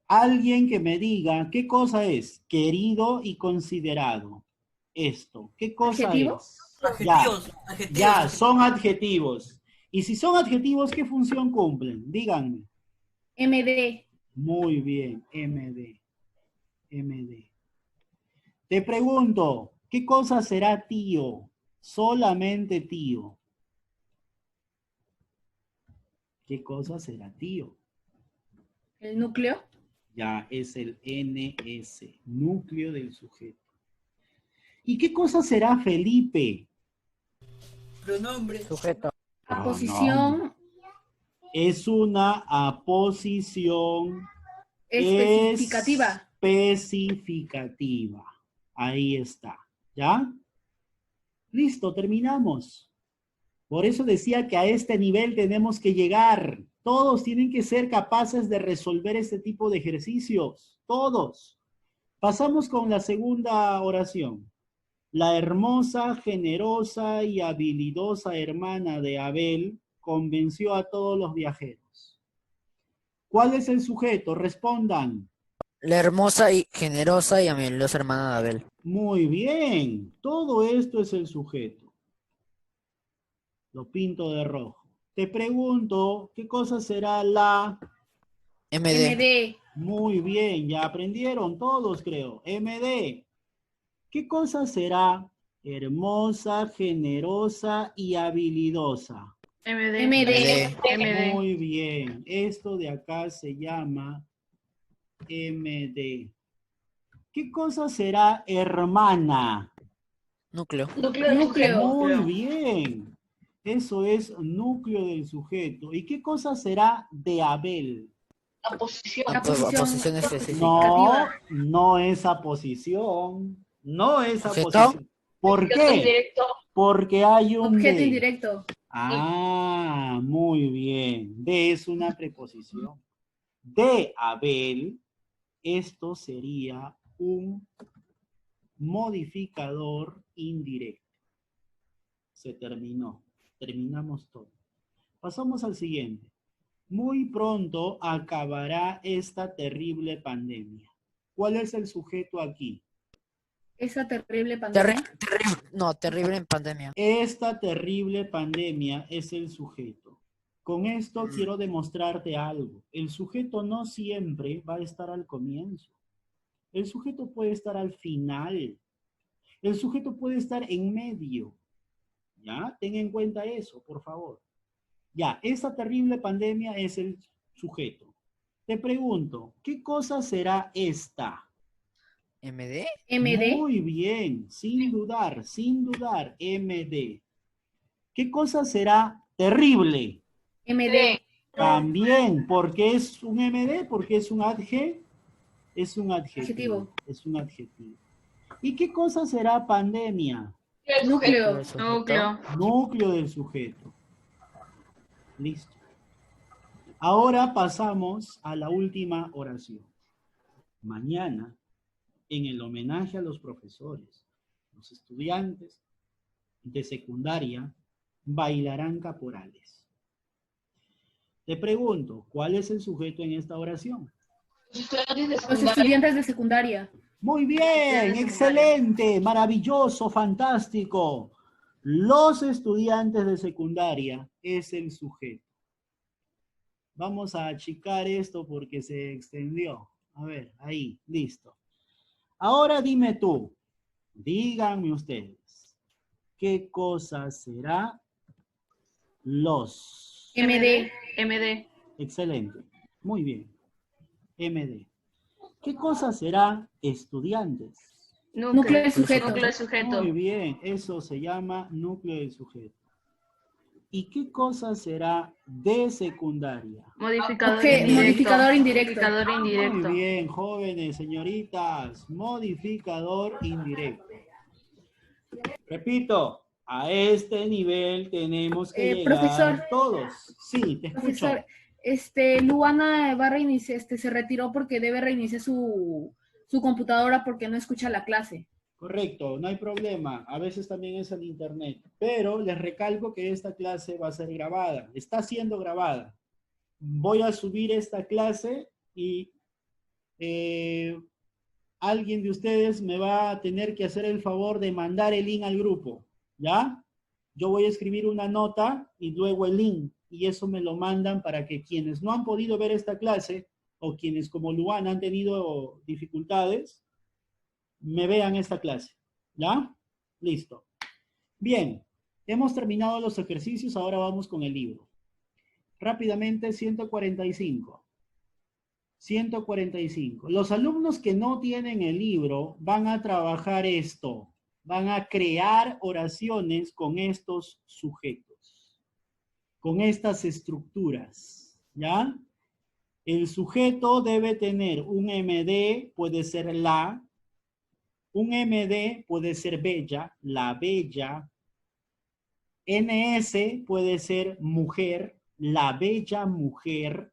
S1: Alguien que me diga qué cosa es querido y considerado. Esto. ¿Qué cosa
S8: ¿Adjetivo?
S1: es?
S9: Adjetivos.
S1: Ya, son adjetivos. Y si son adjetivos, ¿qué función cumplen? Díganme.
S8: MD.
S1: Muy bien, MD. MD. Te pregunto, ¿qué cosa será tío? Solamente tío. ¿Qué cosa será tío?
S8: ¿El núcleo?
S1: Ya, es el NS, núcleo del sujeto. ¿Y qué cosa será Felipe?
S9: Pronombre.
S2: Sujeto.
S8: Aposición
S1: Es una aposición
S8: especificativa.
S1: especificativa. Ahí está. ¿Ya? Listo, terminamos. Por eso decía que a este nivel tenemos que llegar. Todos tienen que ser capaces de resolver este tipo de ejercicios. Todos. Pasamos con la segunda oración. La hermosa, generosa y habilidosa hermana de Abel convenció a todos los viajeros. ¿Cuál es el sujeto? Respondan.
S2: La hermosa y generosa y habilidosa hermana de Abel.
S1: Muy bien. Todo esto es el sujeto. Lo pinto de rojo. Te pregunto, ¿qué cosa será la...
S2: MD.
S8: MD.
S1: Muy bien, ya aprendieron todos, creo. MD. ¿Qué cosa será hermosa, generosa y habilidosa?
S4: MD.
S8: MD.
S4: MD.
S1: Muy bien. Esto de acá se llama MD. ¿Qué cosa será hermana?
S2: Núcleo.
S7: Núcleo del
S8: Núcleo.
S7: sujeto.
S1: Muy bien. Eso es núcleo del sujeto. ¿Y qué cosa será de Abel?
S7: La posición.
S8: La posición.
S2: Posición específica.
S1: No, no es aposición. No es
S2: ¿Objeto?
S1: aposición. ¿Por
S7: Objeto
S1: qué?
S7: indirecto.
S1: Porque hay un
S8: Objeto
S1: de.
S8: indirecto.
S1: Ah, muy bien. De es una preposición. De Abel, esto sería un modificador indirecto. Se terminó. Terminamos todo. Pasamos al siguiente. Muy pronto acabará esta terrible pandemia. ¿Cuál es el sujeto aquí?
S8: Esa terrible pandemia.
S2: Terrible en pandemia.
S1: Esta terrible pandemia es el sujeto. Con esto quiero demostrarte algo. El sujeto no siempre va a estar al comienzo. El sujeto puede estar al final. El sujeto puede estar en medio. ¿Ya? Ten en cuenta eso, por favor. Ya, esta terrible pandemia es el sujeto. Te pregunto, ¿qué cosa será esta?
S2: MD.
S8: MD.
S1: Muy bien, sin dudar, MD. ¿Qué cosa será terrible?
S8: MD.
S1: También, porque es un MD, porque es un adjetivo. Es un adjetivo.
S8: Adjetivo.
S1: Es un adjetivo. ¿Y qué cosa será pandemia?
S7: El
S8: Núcleo.
S4: Núcleo.
S1: Núcleo del sujeto. Listo. Ahora pasamos a la última oración. Mañana, en el homenaje a los profesores, los estudiantes de secundaria bailarán caporales. Te pregunto, ¿cuál es el sujeto en esta oración?
S7: Los estudiantes de
S8: Los
S7: secundaria.
S8: estudiantes de secundaria.
S1: Muy bien, excelente, maravilloso, fantástico. Los estudiantes de secundaria es el sujeto. Vamos a achicar esto porque se extendió. A ver, ahí, listo. Ahora dime tú, díganme ustedes, ¿qué cosa será los?
S8: MD.
S4: MD.
S1: Excelente, muy bien. MD. ¿Qué cosa será estudiantes?
S8: Núcleo del sujeto.
S4: Núcleo del sujeto.
S1: Muy bien, eso se llama núcleo del sujeto. ¿Y qué cosa será de secundaria?
S4: Modificador
S8: Obje-
S4: indirecto.
S8: modificador indirecto.
S4: Modificador indirecto.
S1: Muy bien, jóvenes, señoritas, modificador indirecto. Repito, a este nivel tenemos que llegar
S8: Profesor.
S1: todos. Sí, te escucho.
S8: Profesor, Luana va a reiniciar, se retiró porque debe reiniciar su computadora porque no escucha la clase.
S1: Correcto, no hay problema. A veces también es el internet. Pero les recalco que esta clase va a ser grabada. Está siendo grabada. Voy a subir esta clase y alguien de ustedes me va a tener que hacer el favor de mandar el link al grupo. ¿Ya? Yo voy a escribir una nota y luego el link. Y eso me lo mandan para que quienes no han podido ver esta clase o quienes como Luana han tenido dificultades, me vean esta clase. ¿Ya? Listo. Bien, hemos terminado los ejercicios, ahora vamos con el libro. Rápidamente, 145. 145. Los alumnos que no tienen el libro van a trabajar esto. Van a crear oraciones con estos sujetos, con estas estructuras. ¿Ya? El sujeto debe tener un MD, puede ser la. Un MD puede ser bella, la bella. NS puede ser mujer, la bella mujer,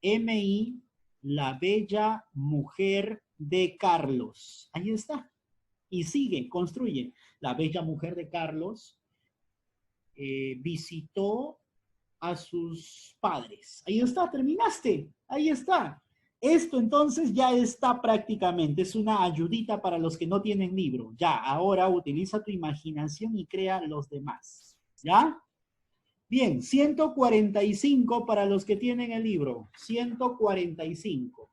S1: MI, la bella mujer de Carlos. Ahí está. Y sigue, construye. La bella mujer de Carlos visitó a sus padres. Ahí está, terminaste. Ahí está. Esto entonces ya está prácticamente, es una ayudita para los que no tienen libro. Ya, ahora utiliza tu imaginación y crea los demás. ¿Ya? Bien, 145 para los que tienen el libro. 145.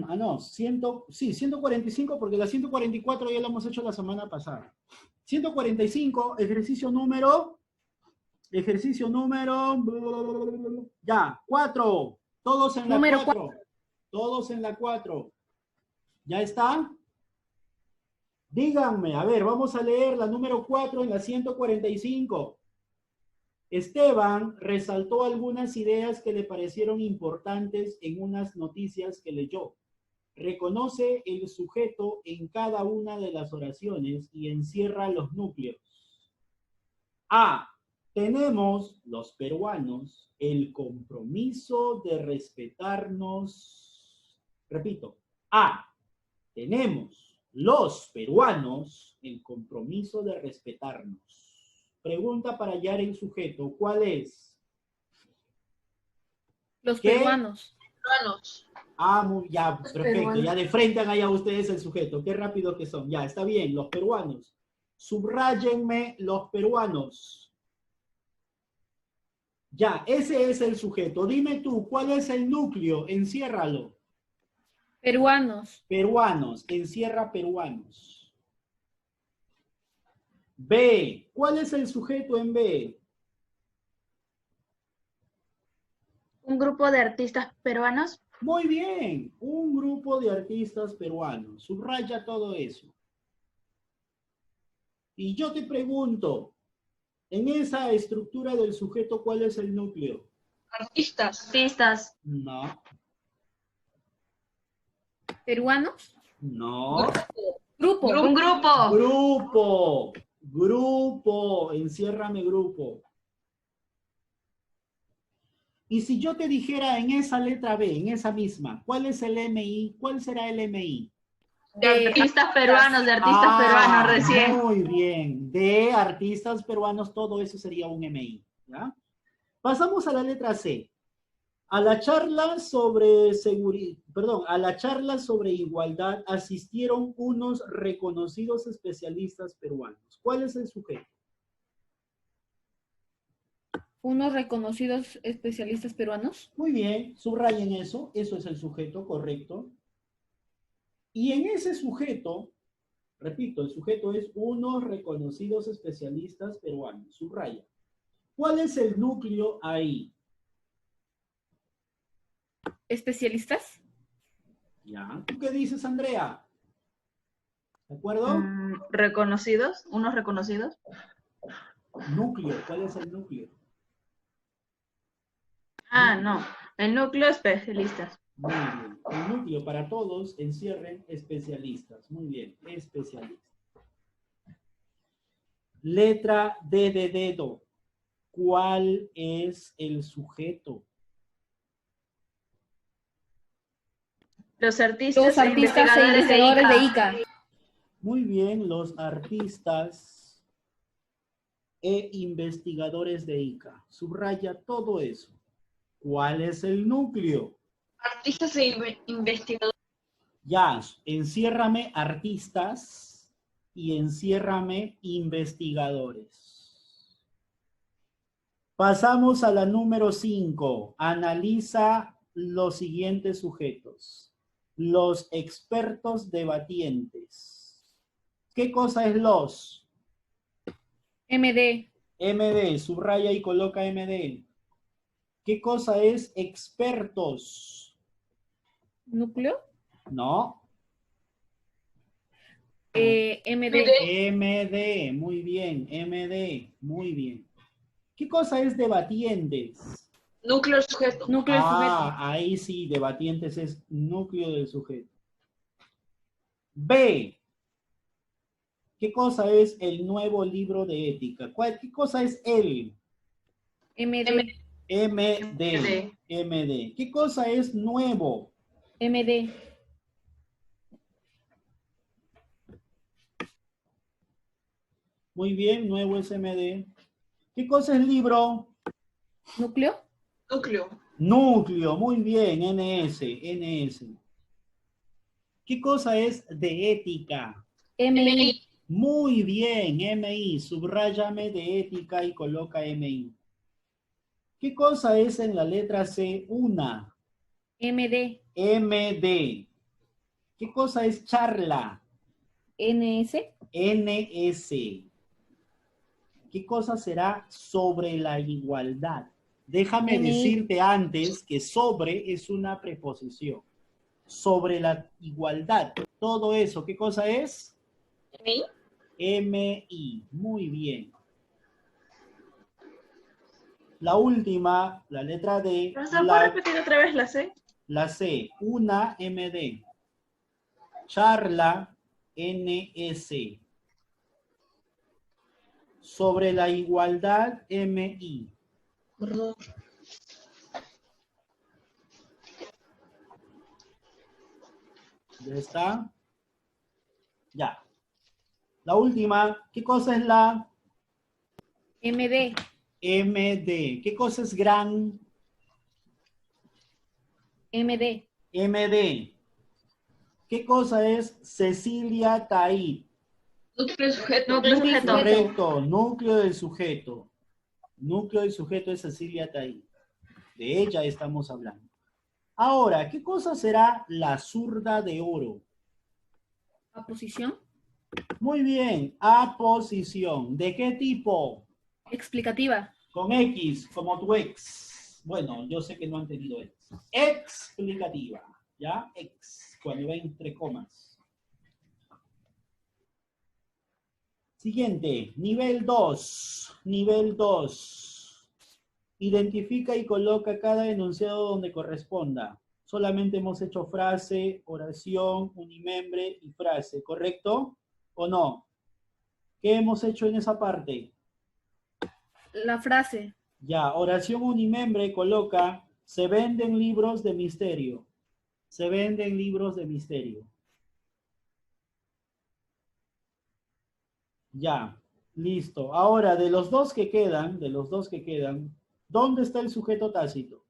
S1: Ah, no, 145 porque la 144 ya la hemos hecho la semana pasada. 145, ejercicio número, ya, 4, todos en la
S8: Número
S1: 4, todos en la 4. ¿Ya está? Díganme, a ver, vamos a leer la número 4 en la 145. Esteban resaltó algunas ideas que le parecieron importantes en unas noticias que leyó. Reconoce el sujeto en cada una de las oraciones y encierra los núcleos. A. Tenemos, los peruanos, el compromiso de respetarnos. Repito. A. Tenemos, los peruanos, el compromiso de respetarnos. Pregunta para hallar el sujeto. ¿Cuál es?
S8: Los
S1: ¿Qué?
S8: peruanos.
S1: Ah, ya,
S3: Los
S1: perfecto.
S3: peruanos.
S1: Ya de frente han allá ustedes el sujeto. Qué rápido que son. Ya, está bien. Los peruanos. Subráyenme los peruanos. Ya, ese es el sujeto. Dime tú, ¿cuál es el núcleo? Enciérralo.
S8: Peruanos.
S1: Peruanos. Encierra peruanos. B. ¿Cuál es el sujeto en B?
S4: Un grupo de artistas peruanos.
S1: Muy bien, un grupo de artistas peruanos. Subraya todo eso. Y yo te pregunto, en esa estructura del sujeto, ¿cuál es el núcleo?
S4: Artistas.
S1: No,
S8: Peruanos.
S1: no.
S8: Grupo.
S4: Un grupo.
S1: Grupo, enciérrame grupo. Y si yo te dijera en esa letra B, en esa misma, ¿cuál es el MI? ¿Cuál será el MI?
S4: De artistas peruanos recién.
S1: Muy bien. De artistas peruanos, todo eso sería un MI. ¿Ya? Pasamos a la letra C. A la charla sobre igualdad asistieron unos reconocidos especialistas peruanos. ¿Cuál es el sujeto?
S8: Unos reconocidos especialistas peruanos.
S1: Muy bien, subrayen eso. Eso es el sujeto, correcto. Y en ese sujeto, repito, el sujeto es unos reconocidos especialistas peruanos. Subraya. ¿Cuál es el núcleo ahí?
S8: ¿Especialistas?
S1: Ya. ¿Tú qué dices, Andrea? ¿De acuerdo?
S4: Reconocidos. Unos reconocidos.
S1: Núcleo. ¿Cuál es el núcleo?
S4: No. El núcleo especialistas.
S1: Muy bien. El núcleo para todos, encierren especialistas. Muy bien, especialistas. Letra D de dedo. ¿Cuál es el sujeto?
S4: Los artistas
S8: Los artistas e investigadores de ICA.
S1: Muy bien, los artistas e investigadores de ICA. Subraya todo eso. ¿Cuál es el núcleo?
S7: Artistas e investigadores.
S1: Ya, enciérrame artistas y enciérrame investigadores. Pasamos a la número 5. Analiza los siguientes sujetos. Los expertos debatientes. ¿Qué cosa es los?
S8: MD.
S1: MD, subraya y coloca MD. ¿Qué cosa es expertos?
S8: ¿Núcleo?
S1: No.
S8: MD.
S1: MD, muy bien, MD, muy bien. ¿Qué cosa es debatientes?
S7: Núcleo sujeto.
S8: Núcleo del sujeto.
S1: Ahí sí, debatientes es núcleo del sujeto. B. ¿Qué cosa es el nuevo libro de ética? ¿Qué cosa es el?
S8: MD.
S1: MD. MD. ¿Qué cosa es nuevo?
S8: MD.
S1: Muy bien, nuevo es MD. ¿Qué cosa es libro?
S8: ¿Núcleo?
S7: Núcleo.
S1: Núcleo, muy bien, NS, NS. ¿Qué cosa es de ética?
S8: MI.
S1: Muy bien, MI, subráyame de ética y coloca MI. ¿Qué cosa es en la letra C? Una.
S8: MD.
S1: MD. ¿Qué cosa es charla?
S8: NS.
S1: NS. ¿Qué cosa será sobre la igualdad? Déjame
S8: MI.
S1: decirte antes que sobre es una preposición. Sobre la igualdad. Todo eso, ¿qué cosa es?
S7: MI.
S1: MI. Muy bien. La última, la letra D.
S4: Profesor, ¿puedo repetir otra vez la C?
S1: La C. Una MD. Charla NS. Sobre la igualdad MI. ¿Ya está? Ya. La última, ¿qué cosa es la
S8: MD.
S1: MD? ¿Qué cosa es gran?
S8: MD.
S1: MD. ¿Qué cosa es Cecilia Taí?
S7: Núcleo sujeto.
S4: Núcleo sujeto.
S1: Correcto, núcleo del sujeto. Núcleo del sujeto es Cecilia Taí. De ella estamos hablando. Ahora, ¿qué cosa será la zurda de oro?
S8: Aposición.
S1: Muy bien, aposición. ¿De qué tipo?
S8: Explicativa.
S1: Con X, como tu ex. Bueno, yo sé que no han tenido ex. Explicativa, ¿ya? Ex, cuando va entre comas. Siguiente, nivel 2. Nivel 2. Identifica y coloca cada enunciado donde corresponda. Solamente hemos hecho frase, oración, unimembre y frase, ¿correcto? ¿O no? ¿Qué hemos hecho en esa parte?
S8: La frase.
S1: Ya, oración unimembre coloca, se venden libros de misterio. Se venden libros de misterio. Ya, listo. Ahora, de los dos que quedan, ¿dónde está el sujeto tácito?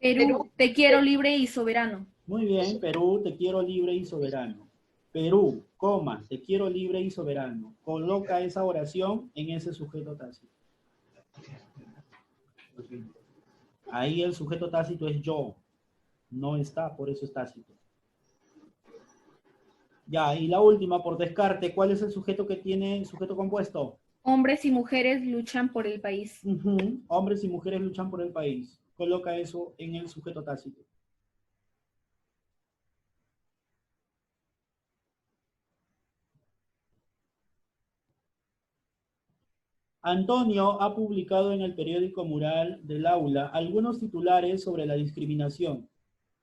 S8: Perú. Te quiero libre y soberano.
S1: Muy bien, Perú, te quiero libre y soberano. Perú, coma, te quiero libre y soberano. Coloca esa oración en ese sujeto tácito. Ahí el sujeto tácito es yo. No está, por eso es tácito. Ya, y la última, por descarte, ¿cuál es el sujeto que tiene sujeto compuesto?
S8: Hombres y mujeres luchan por el país.
S1: Hombres y mujeres luchan por el país. Coloca eso en el sujeto tácito. Antonio ha publicado en el periódico Mural del Aula algunos titulares sobre la discriminación.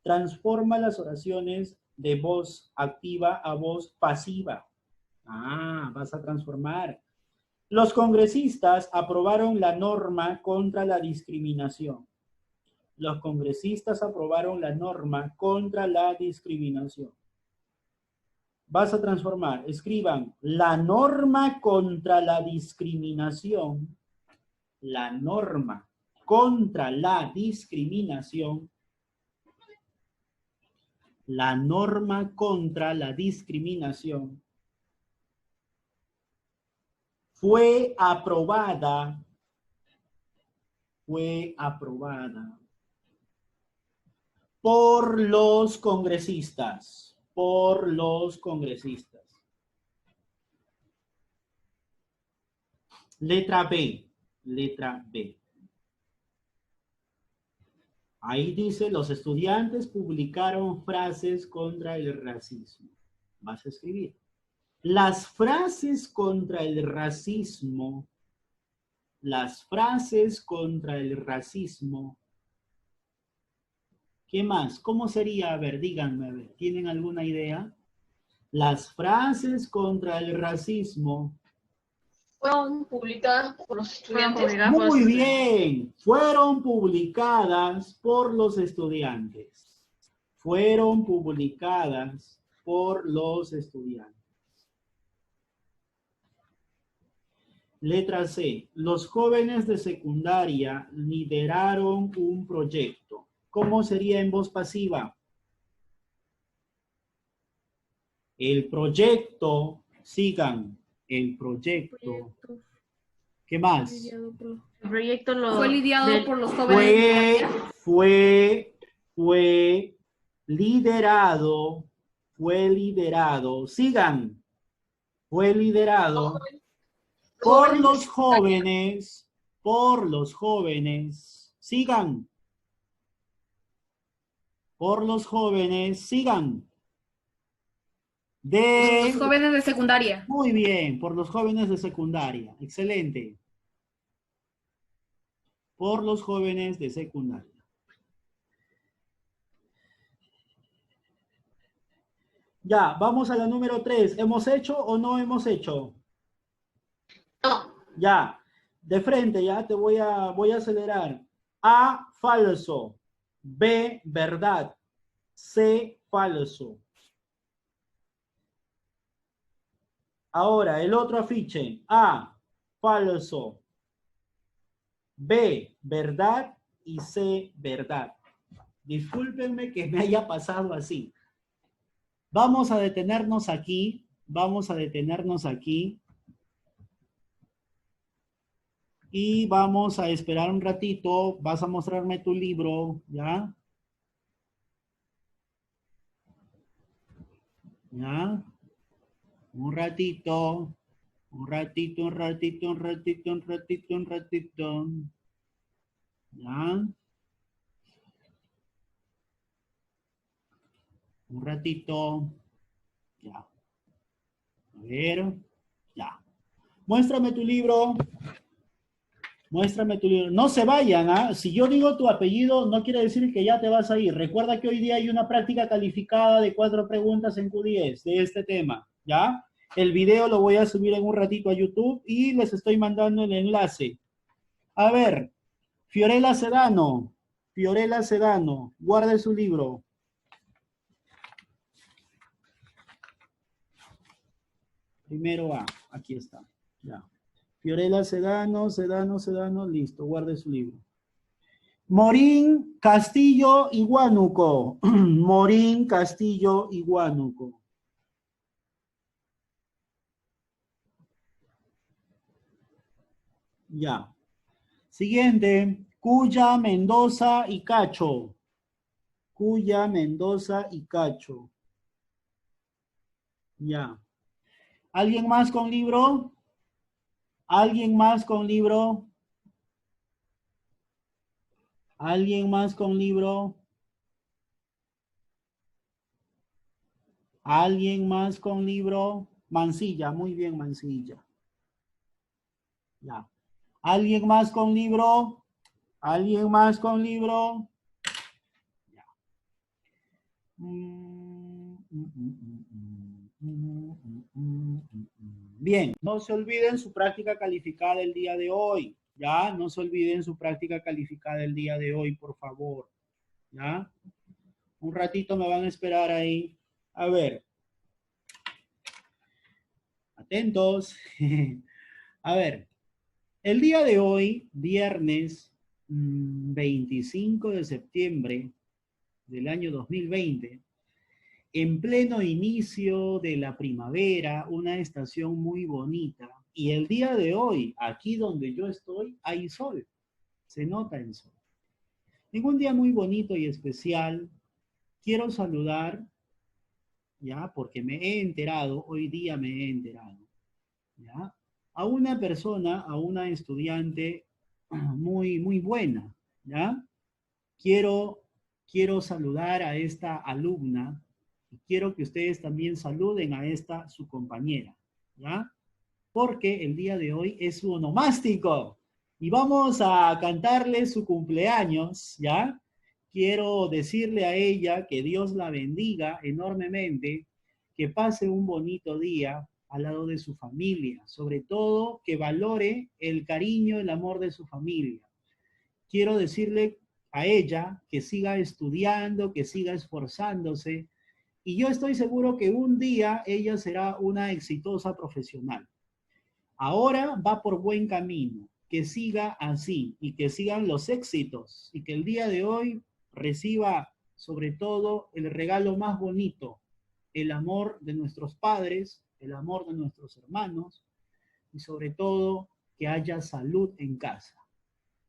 S1: Transforma las oraciones de voz activa a voz pasiva. Ah, vas a transformar. Los congresistas aprobaron la norma contra la discriminación. Los congresistas aprobaron la norma contra la discriminación. Vas a transformar. Escriban la norma contra la discriminación. La norma contra la discriminación. La norma contra la discriminación fue aprobada por los congresistas. Por los congresistas. Letra B. Letra B. Ahí dice, los estudiantes publicaron frases contra el racismo. Vas a escribir. Las frases contra el racismo, ¿qué más? ¿Cómo sería? A ver, díganme, a ver, ¿tienen alguna idea? Las frases contra el racismo.
S7: Fueron publicadas por los estudiantes.
S1: Muy bien, fueron publicadas por los estudiantes. Fueron publicadas por los estudiantes. Letra C. Los jóvenes de secundaria lideraron un proyecto. ¿Cómo sería en voz pasiva? El proyecto, sigan, el proyecto. ¿Qué más?
S4: El proyecto
S8: Fue lidiado por los jóvenes.
S1: Fue liderado, sigan, fue liderado por los jóvenes, sigan, por los jóvenes, sigan.
S8: Los jóvenes de secundaria.
S1: Muy bien, por los jóvenes de secundaria, excelente. Por los jóvenes de secundaria. Ya, vamos a la número 3. ¿Hemos hecho o no hemos hecho?
S7: No.
S1: Ya, de frente, ya te voy a acelerar. A, falso. B, verdad. C, falso. Ahora, el otro afiche. A, falso. B, verdad. Y C, verdad. Discúlpenme que me haya pasado así. Vamos a detenernos aquí. Y vamos a esperar un ratito. Vas a mostrarme tu libro, ¿ya? ¿Ya? Un ratito. ¿Ya? Un ratito. Ya. A ver. Ya. Muéstrame tu libro. No se vayan, ¿ah? Si yo digo tu apellido, no quiere decir que ya te vas a ir. Recuerda que hoy día hay una práctica calificada de 4 preguntas en Q10 de este tema, ¿ya? El video lo voy a subir en un ratito a YouTube y les estoy mandando el enlace. A ver, Fiorella Sedano, guarde su libro. Primero A, aquí está, ya. Fiorella Sedano, listo, guarde su libro. Morín Castillo y Huánuco. Morín Castillo y Huánuco. Ya. Siguiente, Cuya, Mendoza y Cacho. Cuya, Mendoza y Cacho. Ya. ¿Alguien más con libro? ¿Alguien más con libro? ¿Alguien más con libro? ¿Alguien más con libro? Mancilla, muy bien, Mancilla. Ya. ¿Alguien más con libro? ¿Alguien más con libro? Ya. Bien, no se olviden su práctica calificada el día de hoy, ¿ya? No se olviden su práctica calificada el día de hoy, por favor, ¿ya? Un ratito me van a esperar ahí. A ver. Atentos. A ver. El día de hoy, viernes 25 de septiembre del año 2020, en pleno inicio de la primavera, una estación muy bonita. Y el día de hoy, aquí donde yo estoy, hay sol. Se nota el sol. En un día muy bonito y especial, quiero saludar, ya, porque me he enterado, hoy día me he enterado, ya, a una persona, a una estudiante muy, muy buena, ya. Quiero saludar a esta alumna. Y quiero que ustedes también saluden a esta, su compañera, ¿ya? Porque el día de hoy es su onomástico. Y vamos a cantarle su cumpleaños, ¿ya? Quiero decirle a ella que Dios la bendiga enormemente, que pase un bonito día al lado de su familia, sobre todo que valore el cariño, el amor de su familia. Quiero decirle a ella que siga estudiando, que siga esforzándose, y yo estoy seguro que un día ella será una exitosa profesional. Ahora va por buen camino, que siga así y que sigan los éxitos y que el día de hoy reciba sobre todo el regalo más bonito, el amor de nuestros padres, el amor de nuestros hermanos y sobre todo que haya salud en casa.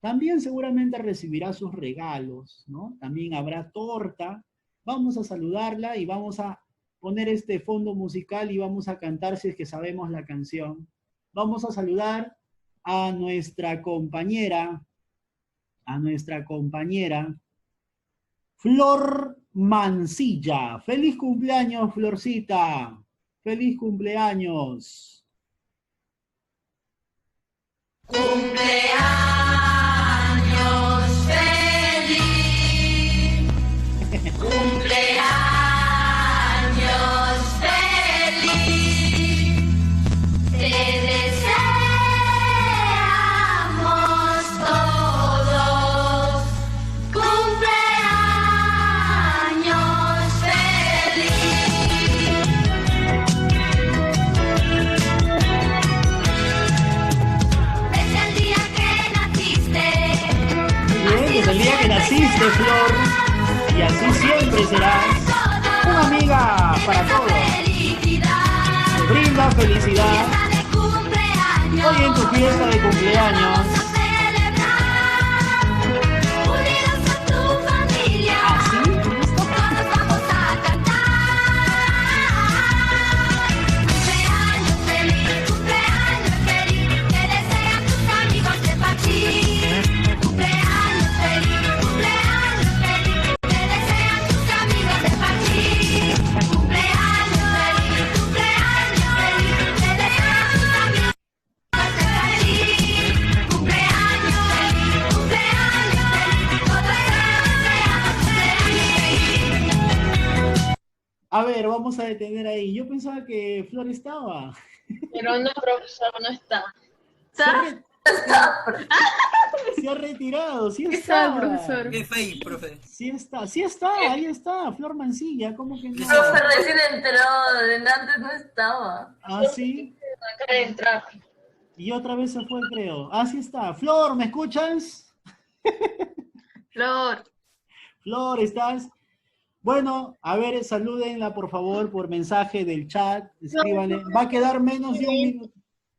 S1: También seguramente recibirá sus regalos, ¿no? También habrá torta. Vamos a saludarla y vamos a poner este fondo musical y vamos a cantar si es que sabemos la canción. Vamos a saludar a nuestra compañera Flor Mancilla. ¡Feliz cumpleaños, Florcita! ¡Feliz cumpleaños!
S10: ¡Cumpleaños feliz! ¡Cumpleaños feliz! Te deseamos todos cumpleaños feliz. Desde el día que naciste,
S1: Bien, desde el día que naciste, Flor, y así siempre serás una amiga para todos. Te brinda felicidad hoy en tu fiesta de cumpleaños.
S10: unidos a tu familia,
S1: ¿Así?
S10: todos vamos a cantar. Cumpleaños feliz, que desean tus amigos de partir. Cumpleaños feliz, que desean tus amigos de partir. Cumpleaños feliz, que desean tus amigos de partir. Cumpleaños feliz, todos deseamos feliz.
S1: A ver, vamos a detener ahí. Yo pensaba que Flor estaba.
S7: Pero no, profesor, no está.
S1: Se ha retirado, sí
S8: ¿Qué tal,
S1: está.
S8: profesor?
S9: ¿Qué fue ahí, profe?
S1: Sí está, ahí está, Flor Mancilla, ¿cómo que no?
S10: Profe, recién entró, antes no estaba.
S1: Ah, sí,
S7: Acaba de entrar.
S1: y otra vez se fue, creo. Ah, sí está. Flor, ¿me escuchas?
S4: Flor,
S1: Flor, ¿estás? Bueno, a ver, salúdenla, por favor, por mensaje del chat. Escríbanle. Va a quedar menos de un minuto.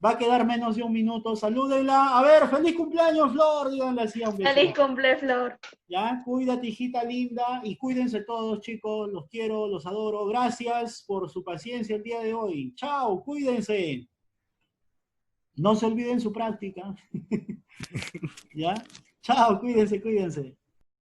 S1: Va a quedar menos de un minuto. Salúdenla. A ver, feliz cumpleaños, Flor. Díganle así, aunque
S4: feliz
S1: sea.
S4: cumple, Flor.
S1: Ya, cuídate, hijita linda, y cuídense todos, chicos. Los quiero, los adoro. Gracias por su paciencia el día de hoy. Chao, cuídense. No se olviden su práctica. ¿Ya? Chao, cuídense, cuídense.